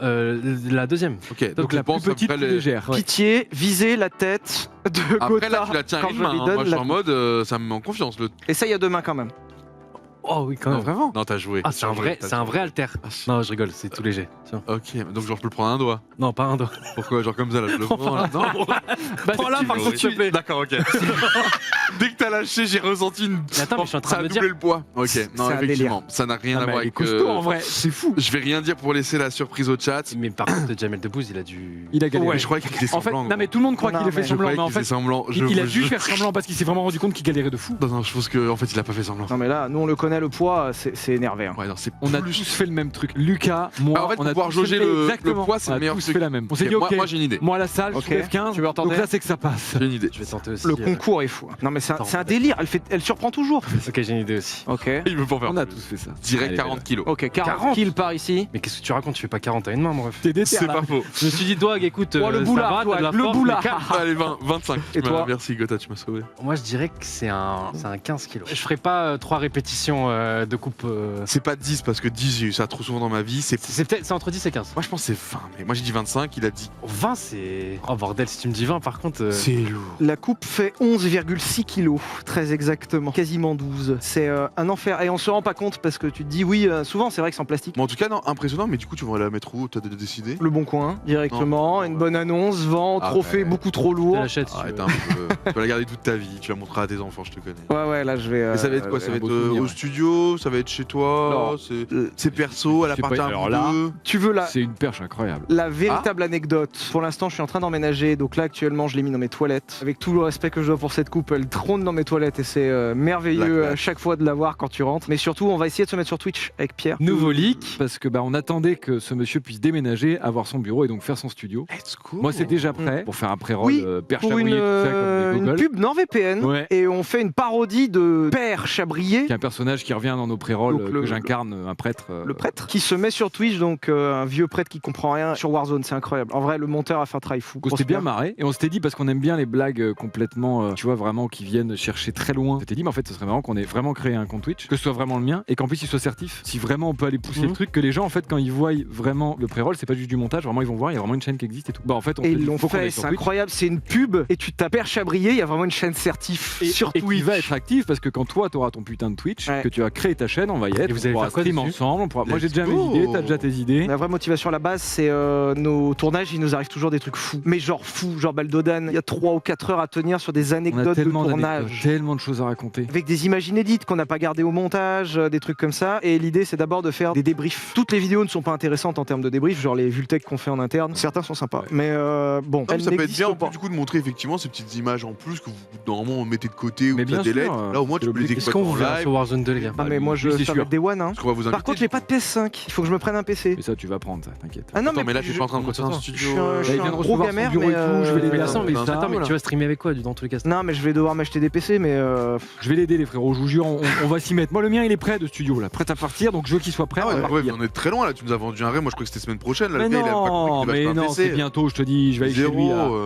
La deuxième. Ok, Donc je la plus pense petite, après plus légère. Ouais. Pitié, visez la tête de Après Gotha là, tu la tiens à quand une je main. lui Hein. donne Moi, je suis la en mode, ça me met en confiance. Le... Essaye à 2 mains quand même. Oh oui quand Non, même. vraiment? Non, t'as joué. Ah c'est un vrai, c'est un vrai alter. Non je rigole, c'est tout léger. Tiens. Ok, donc genre je peux le prendre à un doigt. Non pas un doigt. Pourquoi? Genre comme ça, là, je le prends là. Non, Bah, prends-la par contre s'il te plaît. D'accord, ok. Dès que t'as lâché, j'ai ressenti une. Mais attends, mais je suis en train ça de a me dire. doublé le poids. Ok, non, un effectivement, ça n'a rien Ah, à mais voir elle est avec. costaud en vrai. C'est fou. Je vais rien dire pour laisser la surprise au chat. Mais par contre Jamel Debbouze il a dû. Il a galéré. Ouais, je croyais qu'il était En fait, semblant. non mais tout le monde croit Non, qu'il a fait mais- je semblant, croyais mais en qu'il faisait fait, semblant. il a dû faire semblant parce qu'il s'est vraiment rendu compte qu'il galérait de fou. Non, je pense qu'en fait, il a pas fait semblant. Non, mais là, nous, on le connaît, le poids, c'est énervé. Hein. Ouais, non, c'est On a plus- tous fait le même truc. Lucas, moi, Ah, en fait, on pour a pouvoir tous jauger fait- le Exactement. poids, c'est On le a meilleur tous truc. fait la même. On s'est Ok, dit ok. moi j'ai une idée. Moi à la salle, Ok. je soulève 15. Tu veux retenter Donc là, c'est que ça passe. J'ai une idée. Je vais tenter aussi. Le concours est fou. Hein. Non, mais c'est un délire. Elle surprend toujours. Ok j'ai une idée aussi. Ok. Il veut pas en faire. On a plus. tous fait ça. Direct Allez, 40 kilos. Ok, 40 40. kills par ici. Mais qu'est-ce que tu racontes? Tu fais pas 40 à une main mon ref. T'es déter, C'est là. pas faux. Je me suis dit Dwag écoute Oh, le ça boulard, va, t'as de la Dwag, le force, boulard. mais calme. Allez, 25. Et toi? Merci Gotha, tu m'as sauvé. Moi je dirais que c'est un 15 kilos. Je ferai pas 3 répétitions de coupe. C'est pas 10 parce que 10, j'ai eu ça trop souvent dans ma vie. C'est entre 10 et 15. Moi je pense que c'est 20, mais moi j'ai dit 25, il a dit. 20 c'est. Oh bordel si tu me dis 20 par contre. C'est lourd. La coupe fait 11,6 kilos, très exactement, quasiment 12. C'est un enfer et on se rend pas compte parce que tu te dis oui, souvent c'est vrai que c'est en plastique. Bon, en tout cas, non, impressionnant, mais du coup, tu vas la mettre où? T'as décidé? Le Bon Coin, directement, une bonne annonce, vent, Ah trophée ouais. beaucoup trop Je lourd. l'achète si tu Arrête veux. un peu. Tu vas la garder toute ta vie, tu la montreras à tes enfants, je te connais. Ouais, là je vais. Et ça va être quoi? Ça va un être beau souvenir, au ouais. studio? Ça va être chez toi? Non. C'est perso, elle Je sais appartient pas, à alors vous là- deux? Tu veux C'est une perche incroyable. la véritable anecdote. Pour l'instant, je suis en train d'emménager, donc là actuellement, je l'ai mis dans mes toilettes. Avec tout le respect que je dois pour cette coupe, elle trône dans mes toilettes et c'est La merveilleux classe. à chaque fois de la voir quand tu rentres. Mais surtout, on va essayer de se mettre sur Twitch avec Pierre. Nouveau leak parce que on attendait que ce monsieur puisse déménager, avoir son bureau et donc faire son studio. Let's go. Moi c'est déjà prêt pour faire un pré-roll Oui, Père Pour Chabrier, tout ça comme des une gogoles. pub NordVPN Ouais. et on fait une parodie de Père Chabrier, Qui est un personnage qui revient dans nos pré-rolls Donc, le- que j'incarne, un prêtre. le prêtre, qui se met sur Twitch, donc un vieux prêtre qui comprend rien sur Warzone, c'est incroyable. En vrai, le monteur a fait un travail fou. On s'était bien marré et on s'était dit parce qu'on aime bien les blagues complètement, tu vois, vraiment qui viennent chercher très loin. On s'était dit, mais en fait, ce serait marrant qu'on ait vraiment créé un compte Twitch, que ce soit vraiment le mien et qu'en plus il soit certif. Si vraiment on peut aller pousser le truc, que les gens, en fait, quand ils voient vraiment le pré-roll, c'est pas juste du montage, vraiment ils vont voir, il y a vraiment une chaîne qui existe et tout. Bah, en fait, on Et s'est ils dit, l'ont faut qu'on fait, aille sur c'est Twitch. incroyable, c'est une pub et tu tapes Père Chabrier, il y a vraiment une chaîne certif sur Et qui Twitch. va être actif parce que quand toi t'auras ton putain de Twitch, Ouais. que tu as créé ta chaîne, on va y être. Et vous on allez pourra faire quoi stream dessus ensemble. Moi j'ai Let's déjà mes go. idées, t'as déjà tes idées. La vraie motivation à la base, c'est nos tournages, il nous arrive toujours des trucs fous. Mais genre fous, genre Baldodan, il y a 3 ou 4 heures à tenir sur des On a anecdotes de tellement tournage. d'anecdotes, tellement de choses à raconter. Avec des images inédites qu'on n'a pas gardées au montage, des trucs comme ça. Et l'idée, c'est d'abord de faire des débriefs. Toutes les vidéos ne sont pas intéressantes en termes de débriefs, genre les Vultech qu'on fait en interne. Certains sont sympas. Ouais. Mais bon, Non, mais elles ça peut être n'existent bien en pas. plus, du coup de montrer effectivement ces petites images en plus que vous normalement mettez de côté ou Mais que ça bien sûr, délète. Là au moins c'est tu peux les l'objectif. Est-ce exploiter qu'on en vous verra live. sur Warzone 2 les gars? Ah, mais moi, lui, c'est ça sûr. va être des one. Hein. Parce qu'on va vous inviter. Par contre, j'ai pas de PS5. Il faut que je me prenne un PC. Mais ça tu vas prendre ça, t'inquiète. Ah non, Attends, mais là tu es pas en train de Comment construire un ça, je studio. suis un, je il suis vient un de gros recevoir son gamer, bureau mais et tout, je vais l'aider Mais à attends, mais, Voilà. attends, mais tu vas streamer avec quoi dans tous les cas? Non, mais je vais devoir m'acheter des PC, mais Je vais l'aider les frérots, je vous jure, on va s'y mettre. Moi le mien il est prêt de studio là, prêt à partir, donc je veux qu'il soit prêt. Ah on va ouais, ouais, partir. on est très loin là, tu nous as vendu un rêve, moi je crois que c'était semaine prochaine. Là, Mais le gars, il a pas compris non, qu'il devait mais acheter un non, PC. c'est bientôt, je te dis, je vais aller chez Zéro,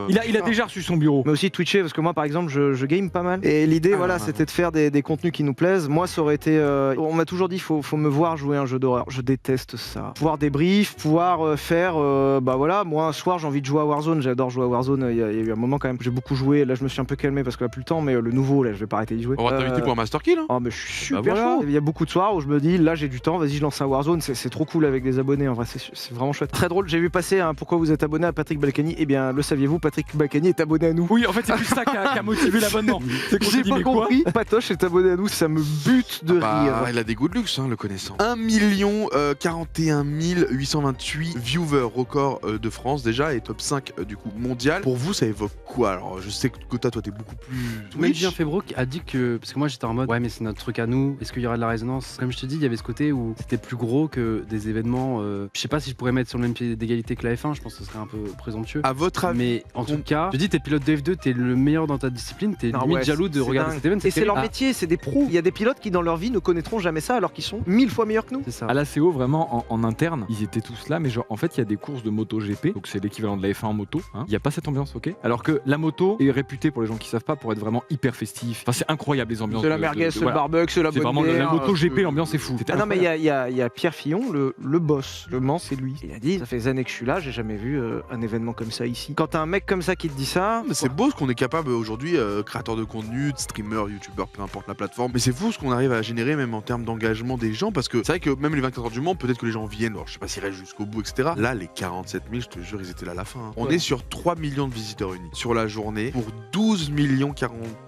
lui. Là. Il a Ah. déjà reçu son bureau. mais aussi Twitcher, parce que moi, par exemple, je game pas mal. Et l'idée, Ah, voilà, ouais. c'était de faire des contenus qui nous plaisent. Moi, ça aurait été été. On m'a toujours dit faut me voir jouer un jeu d'horreur. Je déteste ça. Pouvoir débrief, pouvoir faire. Bah voilà, moi un soir j'ai envie de jouer à Warzone. J'adore jouer à Warzone. Il y a eu un moment quand même. J'ai beaucoup joué. Là je me suis un peu calmé parce que là plus le temps. Mais le nouveau là, je vais pas arrêter d'y jouer. On va t'inviter pour un Master Kill. Hein. Oh mais je suis super voilà. chaud. Il y a beaucoup de soirs où je me dis là j'ai du temps. Vas-y je lance un Warzone. C'est trop cool avec des abonnés. En vrai c'est vraiment chouette. Très drôle. J'ai vu passer. Pourquoi vous êtes abonné à Patrick Balkany? Eh bien le saviez-vous? Patrick Balkany est abonné à nous. Oui, en fait, c'est plus ça qui a motivé l'abonnement. C'est qu'on s'est J'ai dit, pas mais quoi compris. Patoche est abonné à nous. Ça me bute de rire. Il a des goûts de luxe, hein, le connaissant. 1 41 828 viewers record de France déjà et top 5 du coup mondial. Pour vous, ça évoque quoi? Alors, je sais que Gotha, toi, t'es beaucoup plus Même Twitch. Julien Febro qui a dit que. Parce que moi j'étais en mode ouais, mais c'est notre truc à nous, est-ce qu'il y aura de la résonance? Comme je te dis, il y avait ce côté où c'était plus gros que des événements. Je sais pas si je pourrais mettre sur le même pied d'égalité que la F1, je pense que ce serait un peu présomptueux. À votre avis, Mais en tout cas, je te dis, t'es pilote de F2, t'es le meilleur dans ta discipline, t'es Ah limite ouais, jaloux de c'est regarder dingue. cet événement. Et c'est leur terrible. métier, c'est des pros. Il y a des pilotes qui dans leur vie ne connaîtront jamais ça alors qu'ils sont 1000 fois meilleurs que nous. C'est ça. À la CO, vraiment en interne, ils étaient tous là, mais genre en fait, il y a des courses de moto GP, donc c'est l'équivalent de la F1 en moto. Il n'y a pas cette ambiance, ok? Alors que la moto est réputée pour les gens qui savent pas pour être vraiment hyper festif. Enfin, c'est incroyable les ambiances. C'est la merguez, c'est le voilà. barbecue, c'est la C'est bonne vraiment la bière, moto c'est- GP, l'ambiance est fou. C'était Ah non mais il incroyable. y a Pierre Fillon, le boss. Le Mans c'est lui. Il a dit ça fait des années que je suis là, j'ai jamais vu un événement comme ça ici. Quand t'as un mec comme ça qui te dit ça, mais c'est beau ce qu'on est capable aujourd'hui, créateur de contenu, streamer, youtubeur, peu importe la plateforme. Mais c'est fou ce qu'on arrive à générer même en termes d'engagement des gens parce que c'est vrai que même les 24 heures du Mans, peut-être que les gens viennent, alors je sais pas s'ils restent jusqu'au bout, etc. Là, les 47 000, je te jure, ils étaient là à la fin. Hein. On Ouais. est sur 3 millions de visiteurs uniques sur la journée pour 12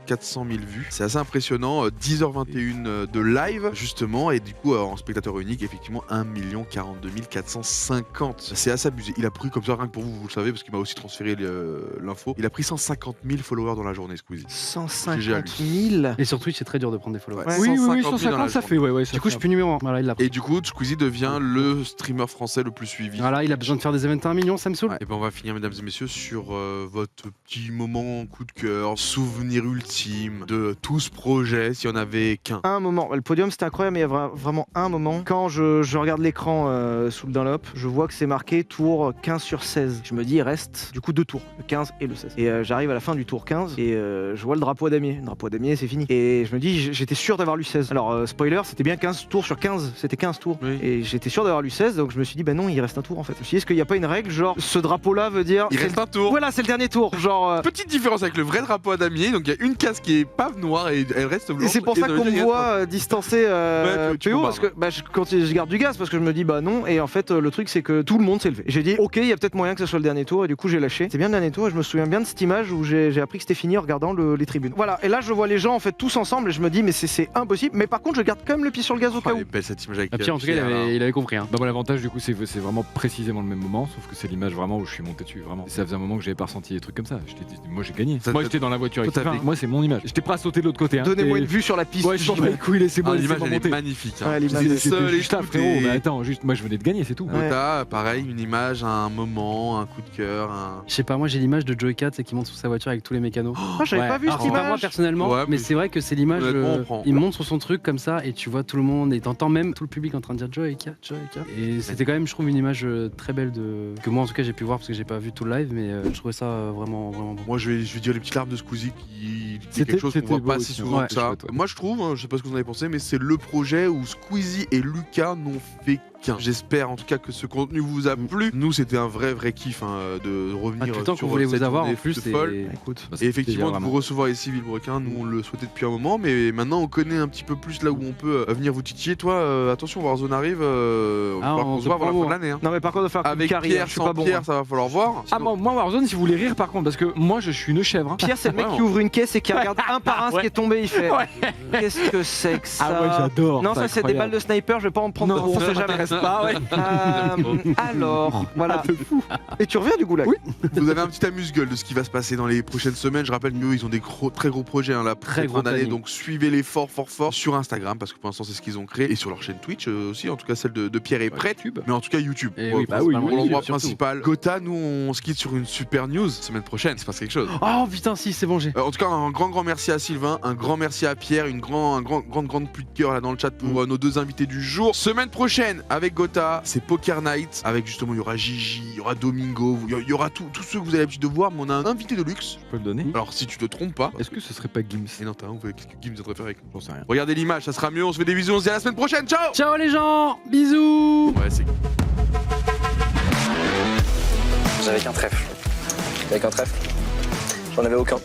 400 000 vues. C'est assez impressionnant. 10h21 de live justement et du coup en spectateur unique, effectivement 1 42 450. C'est assez abusé. Il a pris comme ça, rien que pour vous, vous le savez, parce qu'il m'a aussi transféré l'info. Il a pris 150 000 followers dans la journée, Squeezie. 150 J'ai 000. Et sur Twitch, c'est très dur de prendre des followers. Ouais. Oui, oui, 150 oui, 000 dans la 150, ça journée. fait, ouais. Du coup, je suis plus numéro 1. Voilà, il l'a pris. Et du coup, Squeezie devient le streamer français le plus suivi. Voilà, il a besoin de faire des événements à 1 million, ça me saoule. Et ben on va finir, mesdames et messieurs, sur votre petit moment coup de cœur, souvenir ultime de tout ce projet, s'il y en avait qu'un. Un moment, le podium c'était incroyable, mais il y a vraiment un moment. Quand je regarde l'écran sous le Dunlop, je vois que c'est marqué tour 15 sur 16. Je me dis, il reste du coup 2 tours, le 15 et le 16. Et j'arrive à la fin du tour 15 et je vois le drapeau à damier. Le drapeau à damier, c'est fini. Et je me dis, j'étais sûr d'avoir lu 16. Alors, spoiler, c'était bien 15 tours sur 15, c'était 15 tours. Oui. Et j'étais sûr d'avoir lu 16, donc je me suis dit, bah non, il reste un tour en fait. Je me suis dit, est-ce qu'il n'y a pas une règle, genre, ce drapeau-là veut dire. Il c'est reste le- un tour. Voilà, c'est le dernier tour. Genre. Petite différence avec le vrai drapeau à damier, donc il y a une case qui est pave noire et elle reste Et blanche. c'est pour ça dans qu'on le me reste voit un- distancer tu PO, bombardes. parce que quand je garde du gaz, parce que je me dis bah non, et en fait le truc c'est que tout le monde s'est levé. J'ai dit ok, il y a peut-être moyen que ce soit le dernier tour, et du coup j'ai lâché. C'est bien le dernier tour, et je me souviens bien de cette image où j'ai appris que c'était fini en regardant les tribunes. Voilà, et là je vois les gens en fait tous ensemble, et je me dis mais c'est impossible, mais par contre je garde quand même le pied sur le gaz au Oh, cas elle où. est belle cette image avec Ah, Pierre, en tout cas, il avait compris. Hein. Bah, moi, l'avantage du coup c'est vraiment précisément le même moment, sauf que c'est l'image vraiment où je suis monté dessus, vraiment. Ça faisait un moment que j'avais pas ressenti des trucs comme ça. Moi j'ai gagné. Ça Moi te- j'étais dans la voiture avec Toi, t'avais- Sylvain. Moi c'est mon image. J'étais prêt à sauter de l'autre côté. Hein. Donnez-moi Et- une vue sur la piste. Ouais, je m'en bats les couilles, laissez-moi Ah, l'image elle est monter. magnifique. Hein. Ouais, l'image, C'est elle C'était seul et juste là, tout, frérot. et- Mais attends, juste moi je venais de gagner, c'est tout. Ouais. Gotha, pareil, une image, un moment, un coup de cœur, un. Je sais pas, moi j'ai l'image de Joey 4 qui monte sur sa voiture avec tous les mécanos. Ah, j'avais Ouais. pas vu Alors, cette c'est pas moi image. personnellement, Ouais, mais mais c'est vrai que c'est l'image. honnêtement, on prend. Il monte sur son truc comme ça et tu vois tout le monde et t'entends même tout le public en train de dire Joey 4, Joey 4. Et c'était quand même, je trouve, une image très belle que moi en tout cas j'ai pu voir parce que j'ai pas vu tout le live, mais je trouvais ça vraiment beau. Moi je vais dire les petites larmes de Squeezie qui dit C'était- quelque chose qu'on c'était voit beau pas si aussi, souvent ouais. que ça. Chouette, ouais. Moi je trouve, je sais pas ce que vous en avez pensé, mais c'est le projet où Squeezie et Lucas n'ont fait qu'un. J'espère en tout cas que ce contenu vous a plu. Nous c'était un vrai kiff de revenir Tout le temps sur qu'on voulait cette vous avoir en journée plus. de folle. Et... Écoute. Bah, Et effectivement, de vraiment. vous recevoir ici, Villebrequin, nous on le souhaitait depuis un moment, mais maintenant on connaît un petit peu plus là où on peut venir vous titiller. Toi, attention, Warzone arrive, Ah, on on se se voit avant la fin prend, de l'année. Hein. Non mais par contre il va falloir Avec une carrière, Pierre, je suis sans pas bon. Pierre, hein. ça va falloir voir. Ah, moi Warzone, si vous voulez rire par contre, parce que moi je suis une chèvre. Hein. Pierre c'est le mec Ouais, qui ouvre une caisse et qui regarde un par un ce Ouais. qui est tombé, il fait Ouais. qu'est-ce que c'est que ça? Ah ouais, j'adore. Non, ça c'est des balles de sniper, je vais pas en prendre trop, on sait jamais. pas, ouais. Alors, voilà. Et tu reviens du goulag? Oui. Vous avez un petit amuse-gueule de ce qui va se passer dans les prochaines semaines. Je rappelle qu'eux, ils ont des très gros projets là, pour Très cette gros fin d'année. planning. Donc suivez-les fort sur Instagram parce que pour l'instant, c'est ce qu'ils ont créé. Et sur leur chaîne Twitch aussi, en tout cas celle de Pierre est prête. YouTube. Mais en tout cas, YouTube. Et Pour- oui, pour- bah oui, pour oui, l'endroit surtout. principal. Gotha, nous, on se quitte sur une super news. Semaine prochaine, il se passe quelque chose. Oh putain, si, c'est bon, j'ai. En tout cas, un grand merci à Sylvain, un grand merci à Pierre, une grande pluie de cœur là dans le chat pour nos deux invités du jour. Semaine prochaine, avec avec Gotha, c'est Poker Night, avec justement, il y aura Gigi, il y aura Domingo, il y aura tous ceux que vous avez l'habitude de voir, mais on a un invité de luxe. Je peux le donner. Alors, si tu te trompes pas. Est-ce que ce serait pas Gims? Et non, t'as un, qu'est-ce que Gims viendrait faire avec nous? J'en sais rien. Regardez l'image, ça sera mieux, on se fait des bisous, on se dit à la semaine prochaine, ciao! Ciao les gens, bisous. Ouais, c'est J'avais qu'un trèfle. Avec un trèfle. J'en avais aucun.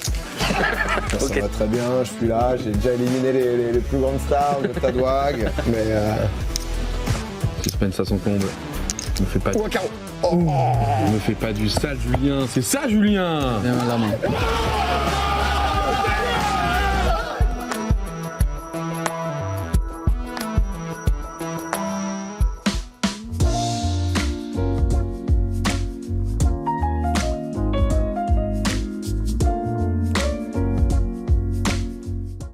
Ça va très bien, je suis là, j'ai déjà éliminé les plus grandes stars de Tadwag, mais Suspense à son comble. Ne me fais pas, Oh, carreau. ne me fais pas du sale Julien, c'est ça Julien. Viens la main.